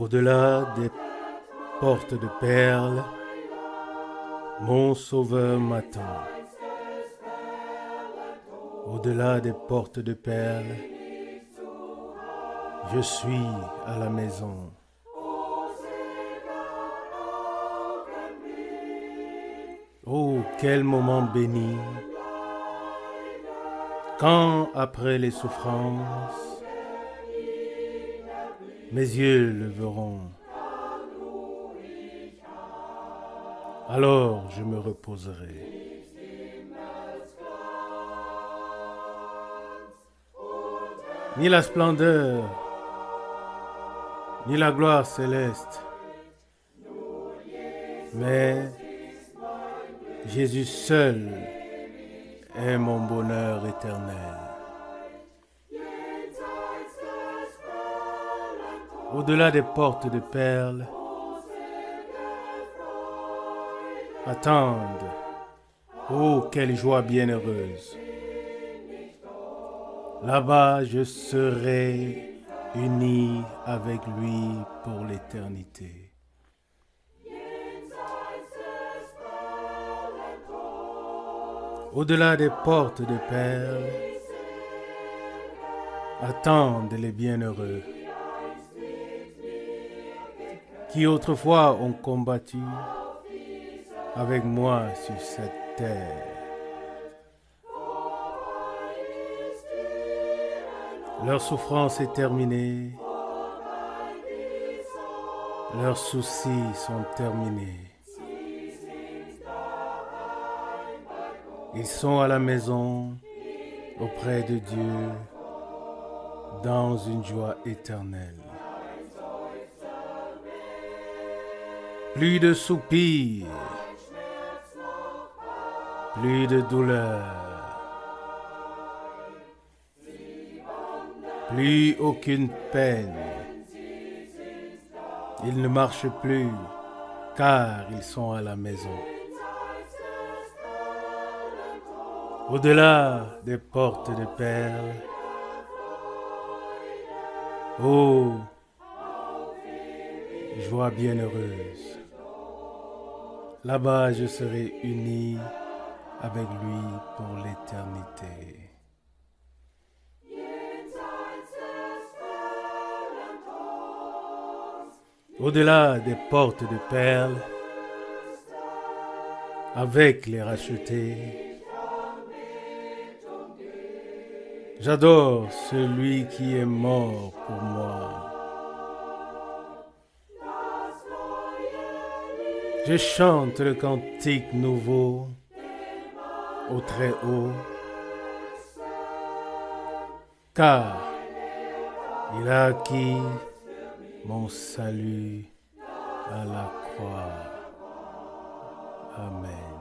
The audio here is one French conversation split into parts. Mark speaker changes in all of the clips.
Speaker 1: Au-delà des portes de perles, mon Sauveur m'attend. Au-delà des portes de perles, je suis à la maison. Oh, quel moment béni, quand après les souffrances, mes yeux le verront. Alors je me reposerai. Ni la splendeur, ni la gloire céleste, mais Jésus seul est mon bonheur éternel. Au-delà des portes de perles, attendent, oh quelle joie bienheureuse. Là-bas je serai uni avec lui pour l'éternité. Au-delà des portes de perles, attendent les bienheureux qui autrefois ont combattu avec moi sur cette terre. Leur souffrance est terminée, leurs soucis sont terminés. Ils sont à la maison, auprès de Dieu, dans une joie éternelle. Plus de soupirs, plus de douleur, plus aucune peine. Ils ne marchent plus, car ils sont à la maison. Au-delà des portes de perles, oh, joie bienheureuse. Là-bas, je serai uni avec lui pour l'éternité. Au-delà des portes de perles, avec les rachetés, j'adore celui qui est mort pour moi. Je chante le cantique nouveau au Très-Haut, car il a acquis mon salut à la croix. Amen.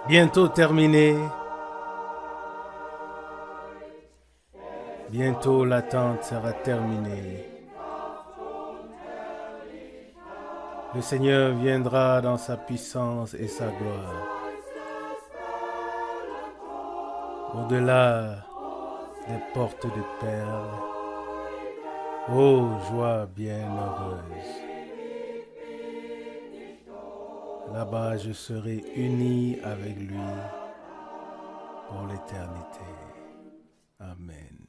Speaker 1: Bientôt terminé, bientôt l'attente sera terminée. Le Seigneur viendra dans sa puissance et sa gloire. Au-delà des portes de perles, ô joie bienheureuse. Là-bas, je serai uni avec lui pour l'éternité. Amen.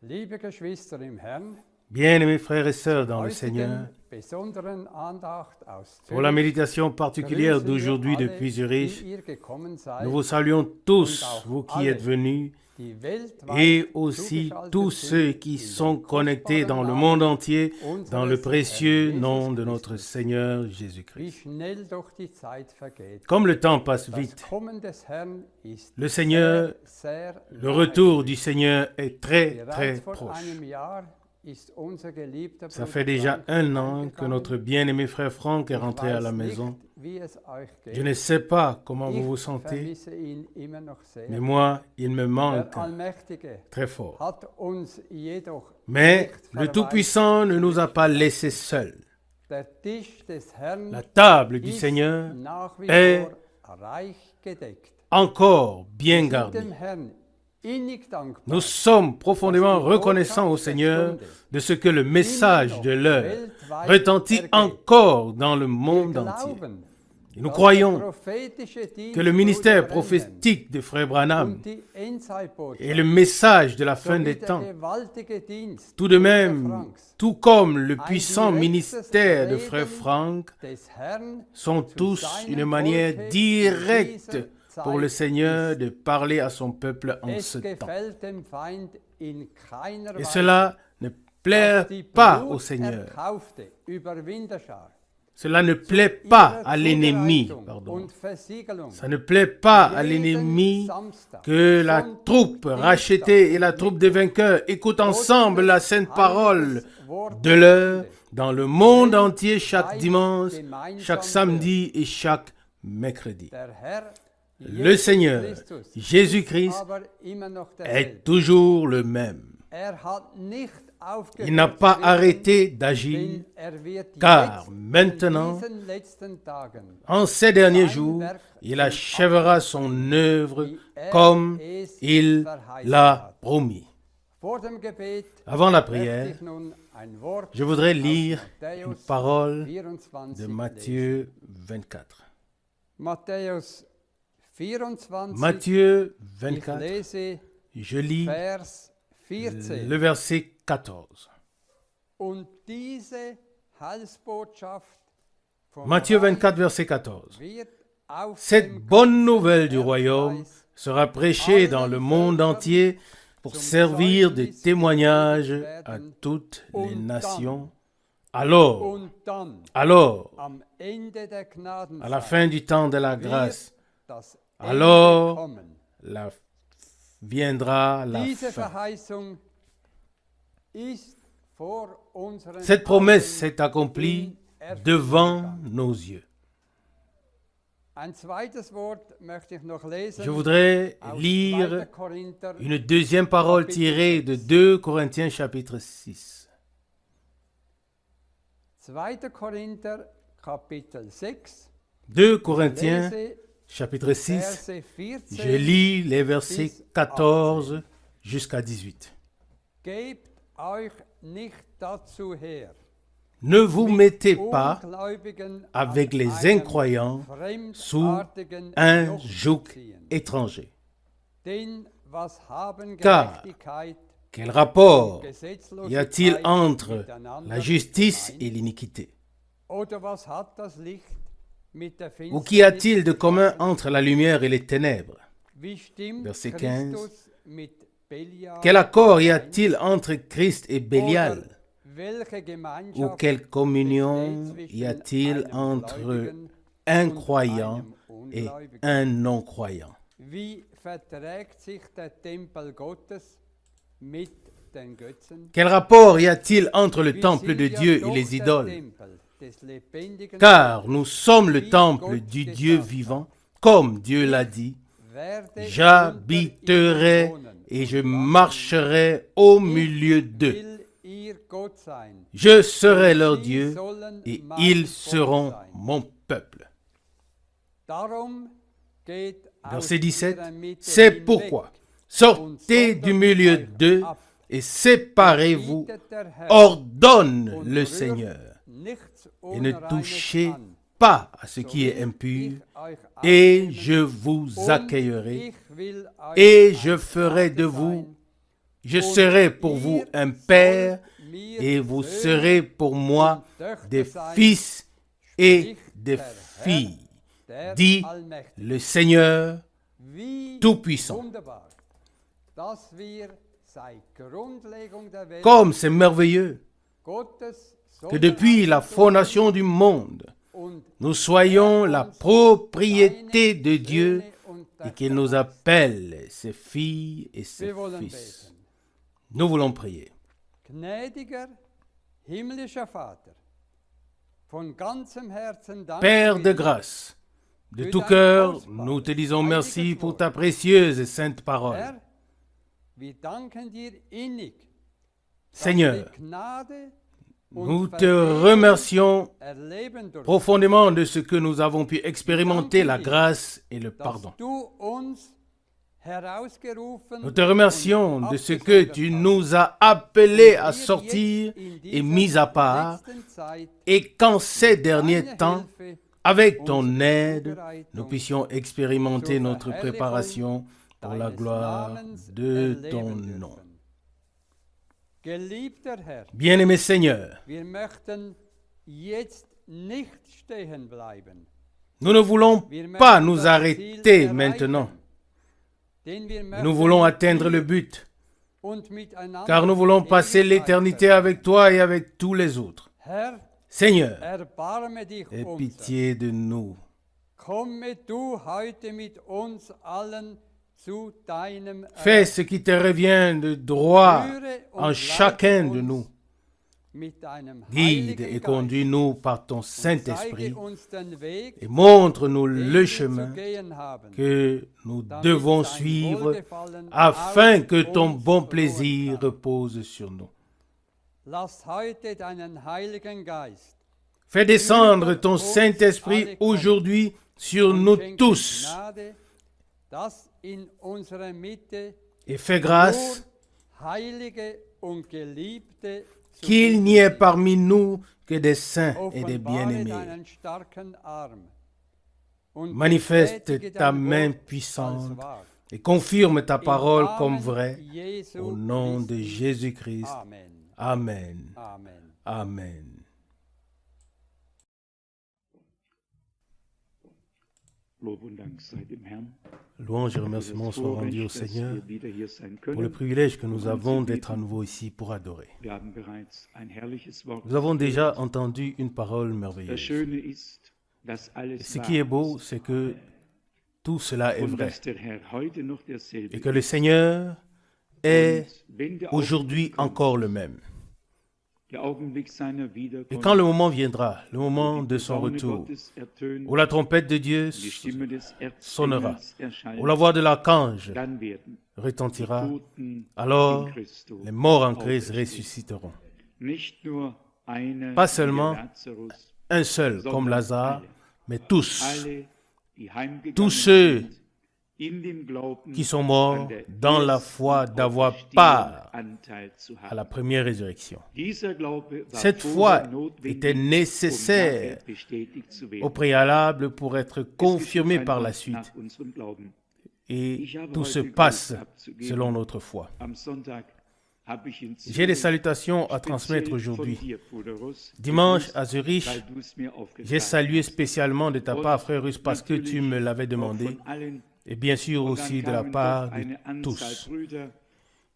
Speaker 2: Liebe Geschwister im Herrn,
Speaker 1: Bien-aimés frères et sœurs dans le Seigneur,
Speaker 2: besonderen Andacht aus
Speaker 1: pour la
Speaker 2: Zürich
Speaker 1: méditation particulière
Speaker 2: grüßen wir
Speaker 1: d'aujourd'hui
Speaker 2: alle,
Speaker 1: depuis Zurich,
Speaker 2: die ihr gekommen seid,
Speaker 1: nous vous saluons tous,
Speaker 2: und auch
Speaker 1: vous qui
Speaker 2: alle,
Speaker 1: êtes venus,
Speaker 2: die weltweit
Speaker 1: et aussi
Speaker 2: zugeschaltet
Speaker 1: tous
Speaker 2: sind
Speaker 1: ceux qui
Speaker 2: in
Speaker 1: sont
Speaker 2: den
Speaker 1: connectés dans le
Speaker 2: kostbaren
Speaker 1: monde
Speaker 2: Namen
Speaker 1: entier dans le
Speaker 2: unseres
Speaker 1: précieux
Speaker 2: Herrn
Speaker 1: nom
Speaker 2: Jesus
Speaker 1: de notre
Speaker 2: Christus.
Speaker 1: Seigneur
Speaker 2: Wie
Speaker 1: Jésus-Christ.
Speaker 2: schnell doch die Zeit vergeht.
Speaker 1: Comme le temps passe
Speaker 2: Das
Speaker 1: vite,
Speaker 2: Kommen des Herrn ist
Speaker 1: le Seigneur,
Speaker 2: sehr
Speaker 1: le
Speaker 2: nahe
Speaker 1: retour
Speaker 2: gerückt.
Speaker 1: du Seigneur est très
Speaker 2: Bereits vor
Speaker 1: proche.
Speaker 2: einem Jahr ist unser geliebter
Speaker 1: Ça
Speaker 2: Bruder
Speaker 1: fait déjà
Speaker 2: Frank
Speaker 1: un an que
Speaker 2: heimgegangen.
Speaker 1: notre bien-aimé frère Franck est
Speaker 2: Ich
Speaker 1: rentré à la
Speaker 2: weiß
Speaker 1: maison.
Speaker 2: nicht, wie es euch
Speaker 1: Je
Speaker 2: geht.
Speaker 1: ne sais pas comment vous
Speaker 2: Ich
Speaker 1: vous sentez,
Speaker 2: vermisse ihn immer noch sehr.
Speaker 1: mais moi, il me manque
Speaker 2: Der Allmächtige
Speaker 1: très fort.
Speaker 2: hat uns jedoch
Speaker 1: Mais
Speaker 2: nicht
Speaker 1: le
Speaker 2: verweist.
Speaker 1: Tout-Puissant ne nous a pas laissés seuls.
Speaker 2: Der Tisch des Herrn
Speaker 1: La table du
Speaker 2: ist
Speaker 1: Seigneur
Speaker 2: nach wie
Speaker 1: est
Speaker 2: vor reich gedeckt.
Speaker 1: encore bien
Speaker 2: Wir sind
Speaker 1: gardés.
Speaker 2: dem Herrn innig dankbar.
Speaker 1: Nous sommes profondément reconnaissants au Seigneur de ce que le message de l'heure retentit encore dans le
Speaker 2: Wir
Speaker 1: monde entier.
Speaker 2: glauben,
Speaker 1: Et nous
Speaker 2: dass
Speaker 1: croyons
Speaker 2: der prophetische Dienst
Speaker 1: que le ministère
Speaker 2: Bruder Branham
Speaker 1: prophétique de Frère Branham
Speaker 2: und die Endzeitbotschaft
Speaker 1: et le message de la fin
Speaker 2: sowie
Speaker 1: des
Speaker 2: der
Speaker 1: temps,
Speaker 2: gewaltige Dienst
Speaker 1: tout de
Speaker 2: Bruder
Speaker 1: même,
Speaker 2: Franks
Speaker 1: tout comme le puissant ministère de Frère Franck,
Speaker 2: des Herrn
Speaker 1: sont tous une manière directe pour le Seigneur de parler à son peuple en
Speaker 2: es
Speaker 1: ce temps.
Speaker 2: gefällt dem Feind in keiner
Speaker 1: Et
Speaker 2: Weise,
Speaker 1: cela ne plaît
Speaker 2: dass die
Speaker 1: pas au Seigneur.
Speaker 2: bluterkaufte Überwinderschar
Speaker 1: Cela ne plaît pas
Speaker 2: ihrer
Speaker 1: à l'ennemi,
Speaker 2: Zubereitung
Speaker 1: pardon.
Speaker 2: und Versiegelung
Speaker 1: Ça ne plaît pas à
Speaker 2: jeden
Speaker 1: l'ennemi
Speaker 2: Samstag,
Speaker 1: que la
Speaker 2: Sonntag,
Speaker 1: troupe
Speaker 2: Dienstag,
Speaker 1: rachetée et la troupe des vainqueurs écoutent ensemble la sainte parole de l'heure dans le monde entier chaque dimanche, chaque samedi et chaque mercredi.
Speaker 2: Der Herr
Speaker 1: Le Seigneur,
Speaker 2: Christus
Speaker 1: Jésus-Christ,
Speaker 2: aber immer noch
Speaker 1: est
Speaker 2: derselbe.
Speaker 1: toujours le même.
Speaker 2: Er hat nicht aufgehört
Speaker 1: Il n'a pas
Speaker 2: zu wirken,
Speaker 1: arrêté d'agir,
Speaker 2: denn er wird
Speaker 1: car
Speaker 2: jetzt
Speaker 1: maintenant,
Speaker 2: in diesen letzten Tagen
Speaker 1: en ces derniers jours, il achèvera son œuvre comme il l'a promis.
Speaker 2: vor dem Gebet
Speaker 1: Avant la
Speaker 2: möchte
Speaker 1: prière,
Speaker 2: ich nun ein Wort
Speaker 1: je voudrais
Speaker 2: aus
Speaker 1: lire
Speaker 2: Matthäus
Speaker 1: une parole
Speaker 2: 24
Speaker 1: de
Speaker 2: lesen.
Speaker 1: Matthieu 24.
Speaker 2: Matthäus 24,
Speaker 1: Matthieu
Speaker 2: ich
Speaker 1: 24,
Speaker 2: lese
Speaker 1: je lis
Speaker 2: Vers 14.
Speaker 1: le verset 14.
Speaker 2: Und diese Heilsbotschaft vom
Speaker 1: Matthieu
Speaker 2: Reich
Speaker 1: 24, verset 14.
Speaker 2: wird auf
Speaker 1: Cette
Speaker 2: dem
Speaker 1: bonne
Speaker 2: ganzen
Speaker 1: nouvelle du royaume
Speaker 2: Erdkreis
Speaker 1: sera prêchée dans le monde entier pour servir de témoignage à toutes les nations. Alors,
Speaker 2: und dann am Ende der
Speaker 1: à la
Speaker 2: Gnadenzeit
Speaker 1: fin du temps de la grâce,
Speaker 2: wird das Ende
Speaker 1: alors
Speaker 2: kommen.
Speaker 1: viendra la
Speaker 2: Diese
Speaker 1: fin.
Speaker 2: Verheißung ist vor unseren
Speaker 1: Cette promesse
Speaker 2: Augen
Speaker 1: s'est accomplie
Speaker 2: in Erfüllung
Speaker 1: devant
Speaker 2: gegangen.
Speaker 1: nos yeux.
Speaker 2: Ein zweites Wort möchte ich noch lesen
Speaker 1: Je voudrais
Speaker 2: aus 2.
Speaker 1: lire
Speaker 2: Korinther,
Speaker 1: une deuxième parole tirée de 2 Corinthiens chapitre 6.
Speaker 2: 2. Korinther Kapitel 6.
Speaker 1: 2 Corinthiens
Speaker 2: Lese
Speaker 1: chapitre 6,
Speaker 2: Verse 14.
Speaker 1: je lis les versets 14 jusqu'à 18.
Speaker 2: Gebt euch nicht dazu her,
Speaker 1: Ne vous mettez
Speaker 2: mit
Speaker 1: pas
Speaker 2: Ungläubigen
Speaker 1: avec
Speaker 2: an
Speaker 1: les
Speaker 2: einem
Speaker 1: incroyants sous
Speaker 2: fremdartigen
Speaker 1: un
Speaker 2: Joch
Speaker 1: joug
Speaker 2: zu ziehen.
Speaker 1: étranger.
Speaker 2: Denn was haben
Speaker 1: Car,
Speaker 2: Gerechtigkeit
Speaker 1: Quel rapport
Speaker 2: und
Speaker 1: y a-t-il
Speaker 2: Gesetzlosigkeit
Speaker 1: entre
Speaker 2: miteinander
Speaker 1: la justice
Speaker 2: gemein?
Speaker 1: et l'iniquité?
Speaker 2: Oder was hat das Licht mit der
Speaker 1: Ou qu'y a-t-il
Speaker 2: Finsternis
Speaker 1: de commun
Speaker 2: gemein?
Speaker 1: entre la lumière et les ténèbres?
Speaker 2: Wie stimmt
Speaker 1: Verset 15.
Speaker 2: Christus mit Belial
Speaker 1: Quel accord y
Speaker 2: überein?
Speaker 1: a-t-il entre Christ et Bélial?
Speaker 2: Oder welche Gemeinschaft
Speaker 1: Ou quelle communion
Speaker 2: besteht
Speaker 1: y a-t-il
Speaker 2: zwischen
Speaker 1: entre
Speaker 2: einem Gläubigen
Speaker 1: un
Speaker 2: und
Speaker 1: croyant
Speaker 2: einem
Speaker 1: et
Speaker 2: Ungläubigen?
Speaker 1: un non-croyant?
Speaker 2: Wie verträgt sich der Tempel Gottes mit den Götzen?
Speaker 1: Quel rapport y a-t-il entre le
Speaker 2: Wir
Speaker 1: temple
Speaker 2: sind
Speaker 1: de
Speaker 2: ja
Speaker 1: Dieu et
Speaker 2: doch
Speaker 1: les
Speaker 2: der
Speaker 1: idoles?
Speaker 2: Tempel des lebendigen
Speaker 1: Car
Speaker 2: Gottes.
Speaker 1: nous sommes le
Speaker 2: Wie
Speaker 1: temple
Speaker 2: Gott
Speaker 1: du Dieu
Speaker 2: gesagt
Speaker 1: vivant, comme Dieu l'a dit.
Speaker 2: Werde
Speaker 1: J'habiterai
Speaker 2: unter ihnen wohnen
Speaker 1: et je
Speaker 2: und
Speaker 1: marcherai au
Speaker 2: ich
Speaker 1: milieu d'eux.
Speaker 2: will ihr Gott sein.
Speaker 1: Je serai leur
Speaker 2: Sie
Speaker 1: Dieu
Speaker 2: sollen
Speaker 1: et
Speaker 2: mein
Speaker 1: ils
Speaker 2: Volk
Speaker 1: seront
Speaker 2: sein.
Speaker 1: mon peuple.
Speaker 2: Darum geht aus
Speaker 1: Verset 17.
Speaker 2: ihrer Mitte
Speaker 1: C'est
Speaker 2: hinweg
Speaker 1: pourquoi sortez du milieu d'eux et séparez-vous,
Speaker 2: bietet der Herr
Speaker 1: ordonne
Speaker 2: und
Speaker 1: le
Speaker 2: rührt
Speaker 1: Seigneur,
Speaker 2: nichts
Speaker 1: et ne
Speaker 2: Unreines
Speaker 1: touchez
Speaker 2: an.
Speaker 1: pas à ce
Speaker 2: So
Speaker 1: qui est
Speaker 2: will
Speaker 1: impur,
Speaker 2: ich euch
Speaker 1: et
Speaker 2: aufnehmen,
Speaker 1: je vous
Speaker 2: und
Speaker 1: accueillerai,
Speaker 2: ich will euch
Speaker 1: et
Speaker 2: ein
Speaker 1: je ferai
Speaker 2: Vater
Speaker 1: de vous,
Speaker 2: sein,
Speaker 1: je
Speaker 2: und
Speaker 1: serai pour vous
Speaker 2: ihr
Speaker 1: un père,
Speaker 2: sollt mir
Speaker 1: et vous
Speaker 2: Söhne
Speaker 1: serez pour moi
Speaker 2: und Töchter
Speaker 1: des
Speaker 2: sein,
Speaker 1: fils et
Speaker 2: spricht
Speaker 1: des
Speaker 2: der Herr,
Speaker 1: filles,
Speaker 2: der
Speaker 1: dit
Speaker 2: Allmächtige.
Speaker 1: le Seigneur
Speaker 2: Wie
Speaker 1: Tout-Puissant.
Speaker 2: wunderbar, dass wir seit Grundlegung der Welt
Speaker 1: Comme c'est merveilleux
Speaker 2: Gottes
Speaker 1: que depuis la fondation du monde,
Speaker 2: und
Speaker 1: nous soyons la propriété de Dieu et qu'il nous appelle ses filles et ses
Speaker 2: Wir wollen
Speaker 1: fils.
Speaker 2: beten.
Speaker 1: Nous voulons prier.
Speaker 2: Gnädiger himmlischer Vater, von ganzem Herzen danke
Speaker 1: Père
Speaker 2: wir
Speaker 1: de
Speaker 2: dir
Speaker 1: grâce, de tout cœur, nous te disons merci pour ta précieuse et sainte parole.
Speaker 2: Herr, wir danken dir innig, dass
Speaker 1: Seigneur,
Speaker 2: die Gnade
Speaker 1: Nous te remercions
Speaker 2: erleben durften,
Speaker 1: profondément de ce que nous avons pu expérimenter, la grâce et le pardon.
Speaker 2: dass du uns herausgerufen
Speaker 1: Nous te remercions
Speaker 2: und
Speaker 1: de ce que
Speaker 2: abgesondert
Speaker 1: tu
Speaker 2: hast.
Speaker 1: nous as appelés à
Speaker 2: Wir
Speaker 1: sortir
Speaker 2: jetzt in
Speaker 1: et
Speaker 2: dieser
Speaker 1: mis à part,
Speaker 2: letzten Zeit
Speaker 1: et qu'en ces derniers
Speaker 2: deine
Speaker 1: temps,
Speaker 2: Hilfe
Speaker 1: avec ton
Speaker 2: unsere
Speaker 1: aide,
Speaker 2: Zubereitung
Speaker 1: nous puissions expérimenter
Speaker 2: zur
Speaker 1: notre
Speaker 2: Verherrlichung
Speaker 1: préparation pour la
Speaker 2: deines
Speaker 1: gloire
Speaker 2: Namens
Speaker 1: de
Speaker 2: erleben
Speaker 1: ton
Speaker 2: dürfen.
Speaker 1: nom.
Speaker 2: Geliebter Herr,
Speaker 1: Bien-aimé Seigneur,
Speaker 2: wir möchten jetzt nicht stehen bleiben.
Speaker 1: nous ne voulons
Speaker 2: Wir
Speaker 1: pas
Speaker 2: möchten
Speaker 1: nous
Speaker 2: das
Speaker 1: arrêter
Speaker 2: Ziel
Speaker 1: maintenant.
Speaker 2: erreichen, denn wir
Speaker 1: Nous
Speaker 2: möchten
Speaker 1: voulons
Speaker 2: mit
Speaker 1: atteindre le
Speaker 2: dir
Speaker 1: but,
Speaker 2: und miteinander
Speaker 1: car nous voulons
Speaker 2: die
Speaker 1: passer
Speaker 2: Ewigkeit
Speaker 1: l'éternité
Speaker 2: verbringen.
Speaker 1: avec toi et avec tous les autres.
Speaker 2: Herr,
Speaker 1: Seigneur,
Speaker 2: erbarme dich
Speaker 1: aie
Speaker 2: unser.
Speaker 1: pitié de nous.
Speaker 2: Komme du heute mit uns allen zu deinem
Speaker 1: Fais ce qui te revient de droit
Speaker 2: Führe und
Speaker 1: en
Speaker 2: leite
Speaker 1: chacun de
Speaker 2: uns
Speaker 1: nous.
Speaker 2: mit deinem
Speaker 1: Guide
Speaker 2: Heiligen
Speaker 1: et
Speaker 2: Geist
Speaker 1: conduis-nous par ton
Speaker 2: und
Speaker 1: Saint-Esprit
Speaker 2: zeige uns den Weg,
Speaker 1: et montre-nous
Speaker 2: den
Speaker 1: le
Speaker 2: wir
Speaker 1: chemin
Speaker 2: zu gehen haben,
Speaker 1: que nous
Speaker 2: damit
Speaker 1: devons
Speaker 2: dein
Speaker 1: suivre
Speaker 2: Wohlgefallen
Speaker 1: afin
Speaker 2: auf
Speaker 1: que ton
Speaker 2: uns
Speaker 1: bon
Speaker 2: ruhen
Speaker 1: plaisir
Speaker 2: kann.
Speaker 1: repose sur nous.
Speaker 2: Lass heute deinen Heiligen Geist
Speaker 1: Fais descendre ton Saint-Esprit aujourd'hui sur nous
Speaker 2: schenke
Speaker 1: tous
Speaker 2: Gnade, dass in unserer Mitte
Speaker 1: et fais grâce
Speaker 2: nur Heilige und Geliebte zu
Speaker 1: qu'il n'y ait parmi nous que des saints et des
Speaker 2: Offenbare
Speaker 1: bien-aimés.
Speaker 2: deinen starken Arm und
Speaker 1: Manifeste
Speaker 2: bestätige
Speaker 1: ta
Speaker 2: dein
Speaker 1: main
Speaker 2: Wort als
Speaker 1: puissante
Speaker 2: wahr.
Speaker 1: et confirme ta
Speaker 2: Im
Speaker 1: parole
Speaker 2: Namen
Speaker 1: comme vraie
Speaker 2: Jesu
Speaker 1: au nom de
Speaker 2: Christi.
Speaker 1: Jésus-Christ.
Speaker 2: Amen.
Speaker 1: Amen.
Speaker 2: Amen.
Speaker 1: Amen.
Speaker 3: Lob und Dank sei dem Herrn.
Speaker 1: Louange et
Speaker 3: Für das
Speaker 1: remerciements soient rendus au
Speaker 3: Vorrecht, dass
Speaker 1: Seigneur
Speaker 3: wir wieder hier sein
Speaker 1: pour le
Speaker 3: können.
Speaker 1: privilège que nous avons d'être à nouveau ici pour adorer.
Speaker 3: Wir haben bereits ein herrliches Wort.
Speaker 1: Nous avons déjà entendu une parole
Speaker 3: Das
Speaker 1: merveilleuse.
Speaker 3: Schöne ist, dass
Speaker 1: Et
Speaker 3: alles
Speaker 1: ce
Speaker 3: wahr
Speaker 1: qui est beau,
Speaker 3: ist
Speaker 1: c'est que tout cela est
Speaker 3: und
Speaker 1: vrai
Speaker 3: dass der Herr heute noch derselbe
Speaker 1: et que le
Speaker 3: ist.
Speaker 1: Seigneur est
Speaker 3: Und wenn der
Speaker 1: aujourd'hui
Speaker 3: Augenblick kommt,
Speaker 1: encore le même.
Speaker 3: der Augenblick seiner
Speaker 1: Et
Speaker 3: Wiederkunft,
Speaker 1: quand le moment viendra, le moment
Speaker 3: die
Speaker 1: de son
Speaker 3: Posaune
Speaker 1: retour,
Speaker 3: Gottes ertönt,
Speaker 1: où la trompette de Dieu
Speaker 3: die Stimme des
Speaker 1: sonnera,
Speaker 3: Erzengels erschallt,
Speaker 1: où la voix de l'archange
Speaker 3: dann werden die
Speaker 1: retentira,
Speaker 3: Toten
Speaker 1: alors
Speaker 3: in Christo
Speaker 1: les morts en Christ
Speaker 3: auferstehen.
Speaker 1: ressusciteront.
Speaker 3: Nicht nur einer
Speaker 1: Pas
Speaker 3: wie
Speaker 1: seulement
Speaker 3: der Lazarus,
Speaker 1: Un seul comme Lazare, mais tous,
Speaker 3: alle, die heimgegangen
Speaker 1: tous ceux
Speaker 3: sind, in dem Glauben
Speaker 1: qui sont
Speaker 3: an
Speaker 1: morts
Speaker 3: der
Speaker 1: dans la foi
Speaker 3: ersten
Speaker 1: d'avoir
Speaker 3: Auferstehung
Speaker 1: part
Speaker 3: Anteil zu
Speaker 1: à la
Speaker 3: haben.
Speaker 1: première résurrection.
Speaker 3: Dieser Glaube war
Speaker 1: Cette
Speaker 3: vorher
Speaker 1: foi
Speaker 3: notwendig,
Speaker 1: était nécessaire
Speaker 3: um nachher bestätigt zu
Speaker 1: au
Speaker 3: werden.
Speaker 1: préalable pour être
Speaker 3: Es geschieht
Speaker 1: confirmée par la
Speaker 3: einfach
Speaker 1: suite.
Speaker 3: nach unserem Glauben.
Speaker 1: Et
Speaker 3: Ich habe
Speaker 1: tout se
Speaker 3: heute
Speaker 1: passe
Speaker 3: Gruß abzugeben.
Speaker 1: selon notre foi.
Speaker 3: Am Sonntag habe ich in
Speaker 1: J'ai des
Speaker 3: Zürich
Speaker 1: salutations à
Speaker 3: speziell
Speaker 1: transmettre
Speaker 3: von
Speaker 1: aujourd'hui.
Speaker 3: dir, Bruder Russ,
Speaker 1: Dimanche
Speaker 3: gegrüßt,
Speaker 1: à Zurich,
Speaker 3: weil du es mir aufgetragen
Speaker 1: j'ai salué
Speaker 3: hast.
Speaker 1: spécialement de ta part, frère Russe, parce que tu me l'avais demandé,
Speaker 3: Auch von allen.
Speaker 1: et bien sûr
Speaker 3: Und
Speaker 1: aussi
Speaker 3: dann
Speaker 1: de la
Speaker 3: kamen
Speaker 1: part
Speaker 3: doch
Speaker 1: de
Speaker 3: eine Anzahl
Speaker 1: tous.
Speaker 3: Brüder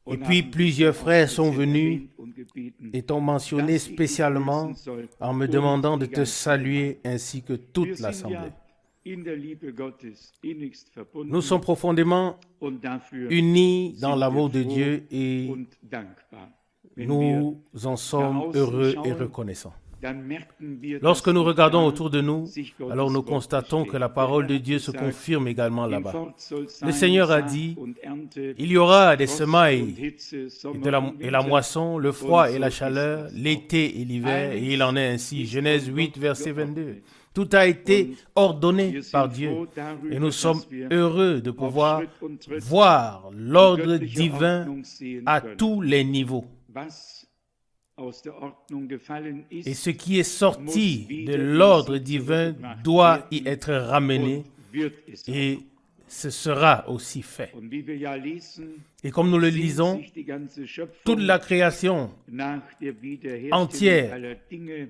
Speaker 1: Et
Speaker 3: und
Speaker 1: puis
Speaker 3: haben
Speaker 1: plusieurs
Speaker 3: auch
Speaker 1: frères sont
Speaker 3: speziell
Speaker 1: venus
Speaker 3: erwähnt und gebeten,
Speaker 1: et t'ont mentionné
Speaker 3: dass ich dich
Speaker 1: spécialement
Speaker 3: grüßen soll
Speaker 1: en me
Speaker 3: und
Speaker 1: demandant de
Speaker 3: die
Speaker 1: te
Speaker 3: ganze
Speaker 1: saluer ainsi que
Speaker 3: Wir
Speaker 1: toute
Speaker 3: sind
Speaker 1: l'Assemblée.
Speaker 3: ja in der Liebe Gottes innigst verbunden
Speaker 1: Nous sommes profondément
Speaker 3: und dafür
Speaker 1: unis dans
Speaker 3: sind
Speaker 1: l'amour
Speaker 3: wir
Speaker 1: de
Speaker 3: froh
Speaker 1: Dieu et
Speaker 3: und dankbar. Wenn wir,
Speaker 1: nous en sommes
Speaker 3: außen
Speaker 1: heureux et
Speaker 3: schauen,
Speaker 1: reconnaissants.
Speaker 3: dann merken wir,
Speaker 1: Lorsque
Speaker 3: dass
Speaker 1: nous
Speaker 3: auch
Speaker 1: regardons
Speaker 3: da
Speaker 1: autour de nous,
Speaker 3: sich Gottes
Speaker 1: alors nous
Speaker 3: Wort
Speaker 1: constatons que la
Speaker 3: bestätigt.
Speaker 1: parole de
Speaker 3: Der Herr
Speaker 1: Dieu
Speaker 3: hat
Speaker 1: se
Speaker 3: gesagt,
Speaker 1: confirme également
Speaker 3: im
Speaker 1: là-bas.
Speaker 3: Fort soll
Speaker 1: Le
Speaker 3: sein
Speaker 1: Seigneur a
Speaker 3: Saat
Speaker 1: dit,
Speaker 3: und Ernte,
Speaker 1: il y aura des
Speaker 3: Frost und
Speaker 1: semailles
Speaker 3: Hitze,
Speaker 1: et,
Speaker 3: Sommer und
Speaker 1: et la
Speaker 3: Winter.
Speaker 1: moisson, le froid
Speaker 3: Und
Speaker 1: et la
Speaker 3: so
Speaker 1: chaleur,
Speaker 3: ist das
Speaker 1: l'été et l'hiver,
Speaker 3: Alles
Speaker 1: et il en est ainsi.
Speaker 3: ist
Speaker 1: Genèse
Speaker 3: von
Speaker 1: 8,
Speaker 3: Gott
Speaker 1: verset
Speaker 3: geordnet.
Speaker 1: 22. Tout a été
Speaker 3: Und
Speaker 1: ordonné
Speaker 3: wir sind
Speaker 1: par
Speaker 3: froh
Speaker 1: Dieu
Speaker 3: darüber,
Speaker 1: et nous
Speaker 3: dass
Speaker 1: sommes
Speaker 3: wir
Speaker 1: heureux de
Speaker 3: auf
Speaker 1: pouvoir
Speaker 3: Schritt und Tritt
Speaker 1: voir
Speaker 3: die
Speaker 1: l'ordre
Speaker 3: göttliche
Speaker 1: divin
Speaker 3: Ordnung sehen
Speaker 1: à
Speaker 3: können.
Speaker 1: tous les niveaux.
Speaker 3: Was aus der Ordnung gefallen ist,
Speaker 1: Et ce qui est sorti
Speaker 3: muss
Speaker 1: de
Speaker 3: wieder in
Speaker 1: l'ordre
Speaker 3: sie
Speaker 1: divin
Speaker 3: zurückgebracht
Speaker 1: doit y
Speaker 3: werden
Speaker 1: être ramené
Speaker 3: und wird es
Speaker 1: et ce sera aussi fait.
Speaker 3: auch. Und wie wir ja lesen,
Speaker 1: Et comme nous le
Speaker 3: sehnt
Speaker 1: lisons,
Speaker 3: sich die ganze Schöpfung
Speaker 1: toute la création
Speaker 3: nach der Wiederherstellung
Speaker 1: entière
Speaker 3: aller Dinge.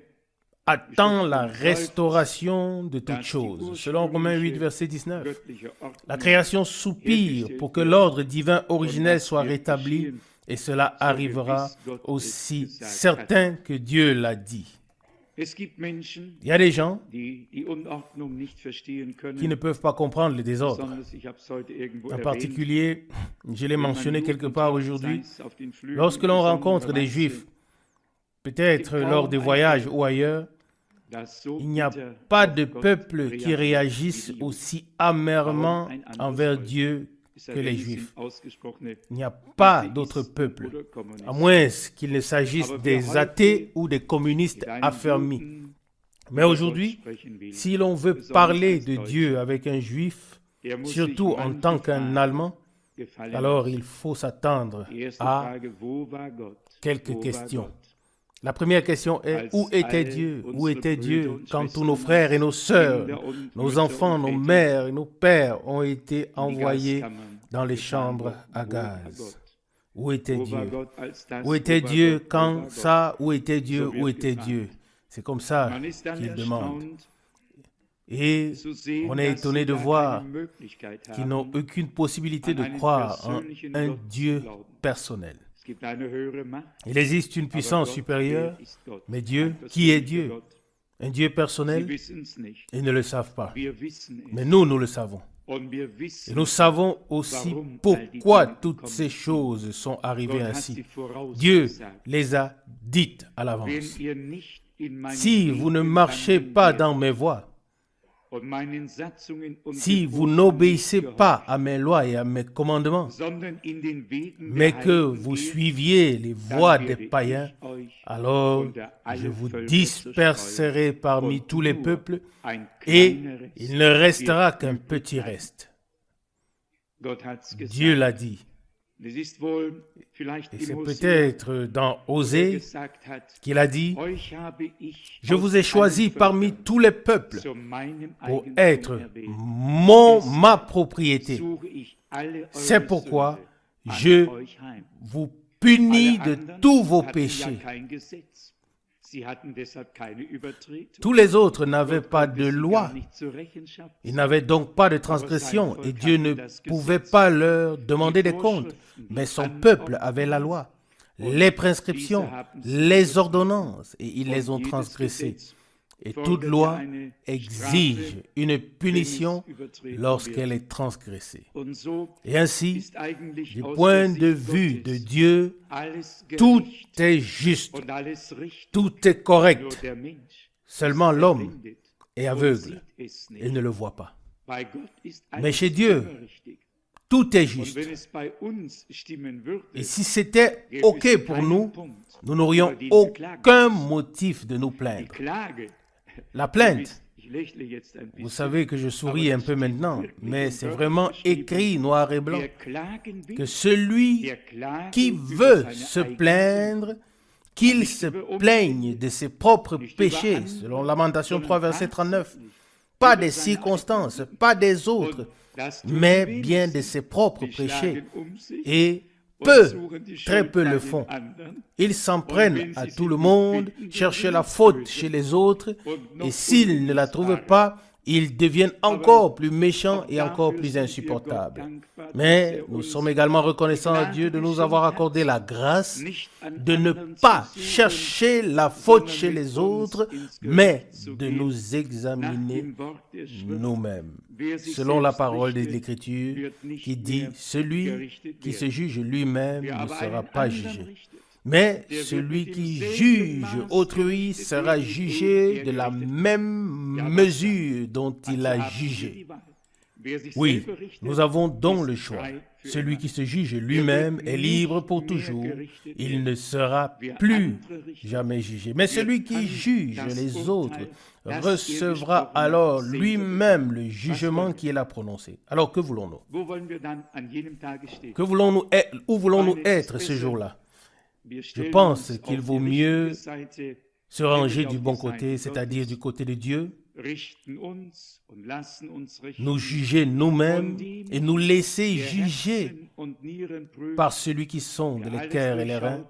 Speaker 1: attend la restauration de toutes choses. Selon Romains 8, verset 19.
Speaker 3: Göttliche Ordnung
Speaker 1: La création soupire pour que l'ordre divin originel soit rétabli et cela arrivera aussi certain que Dieu l'a dit.
Speaker 3: Es gibt Menschen,
Speaker 1: Il y a des gens
Speaker 3: die die Unordnung nicht verstehen können,
Speaker 1: qui ne peuvent pas comprendre le désordre.
Speaker 3: besonders, ich habe es heute irgendwo
Speaker 1: En
Speaker 3: erwähnt,
Speaker 1: particulier, je l'ai
Speaker 3: wenn man
Speaker 1: mentionné quelque part aujourd'hui,
Speaker 3: Jugendhochzeits auf den Flügen
Speaker 1: lorsque l'on rencontre des
Speaker 3: besondererweise
Speaker 1: Juifs, peut-être lors des voyages ou ailleurs,
Speaker 3: das so
Speaker 1: il n'y a
Speaker 3: bitter
Speaker 1: pas
Speaker 3: auf
Speaker 1: de
Speaker 3: Gott
Speaker 1: peuple qui
Speaker 3: reagiert
Speaker 1: réagisse
Speaker 3: wie die Juden.
Speaker 1: aussi amèrement
Speaker 3: Warum ein anderes
Speaker 1: envers
Speaker 3: Volk?
Speaker 1: Dieu que les Juifs. Il n'y a pas d'autre peuple, à moins qu'il ne s'agisse des athées ou des communistes affermis. Mais aujourd'hui, si l'on veut parler de Dieu avec un Juif, surtout en tant qu'un Allemand, alors il faut s'attendre à quelques questions. La première question est, où était Dieu? Où était Dieu quand tous nos frères et nos sœurs, nos enfants, nos mères et nos pères ont été envoyés dans les chambres à gaz? Où était Dieu? Où était Dieu quand ça? Où était Dieu? Où était Dieu? C'est comme ça qu'il demande. Et on est étonné de voir qu'ils n'ont aucune possibilité de croire en un Dieu personnel. Il existe une puissance supérieure, mais Dieu, qui est Dieu? Un Dieu personnel? Ils ne le savent pas. Mais nous le savons. Et nous savons aussi pourquoi toutes ces choses sont arrivées ainsi. Dieu les a dites à l'avance. Si vous ne marchez pas dans mes voies, si vous n'obéissez pas à mes lois et à mes commandements, mais que vous suiviez les voies des païens, alors je vous disperserai parmi tous les peuples et il ne restera qu'un petit reste. Dieu l'a dit. Et c'est peut-être dans Osée qu'il a dit, « Je vous ai choisi parmi tous les peuples pour être ma propriété. C'est pourquoi je vous punis de tous vos péchés. » Tous les autres n'avaient pas de loi. Ils n'avaient donc pas de transgression et Dieu ne pouvait pas leur demander des comptes. Mais son peuple avait la loi, les prescriptions, les ordonnances et ils les ont transgressées. Et toute loi exige une punition lorsqu'elle est transgressée. Et ainsi, du point de vue de Dieu, tout est juste, tout est correct. Seulement l'homme est aveugle et ne le voit pas. Mais chez Dieu, tout est juste. Et si c'était OK pour nous, nous n'aurions aucun motif de nous plaindre. La plainte, vous savez que je souris un peu maintenant, mais c'est vraiment écrit noir et blanc que celui qui veut se plaindre, qu'il se plaigne de ses propres péchés, selon Lamentation 3, verset 39. Pas des circonstances, pas des autres, mais bien de ses propres péchés. Et très peu le font. Ils s'en prennent à tout le monde, cherchent la faute chez les autres, et s'ils ne la trouvent pas, ils deviennent encore plus méchants et encore plus insupportables. Mais nous sommes également reconnaissants à Dieu de nous avoir accordé la grâce de ne pas chercher la faute chez les autres, mais de nous examiner nous-mêmes. Selon la parole de l'Écriture qui dit « Celui qui se juge lui-même ne sera pas jugé ». Mais celui qui juge autrui sera jugé de la même mesure dont il a jugé. Oui, nous avons donc le choix. Celui qui se juge lui-même est libre pour toujours. Il ne sera plus jamais jugé. Mais celui qui juge les autres recevra alors lui-même le jugement qui est prononcé. Alors que voulons-nous? Où voulons-nous être ce jour-là? Je pense qu'il vaut mieux se ranger du bon côté, c'est-à-dire du côté de Dieu, nous juger nous-mêmes et nous laisser juger par celui qui sonde les cœurs et les reins,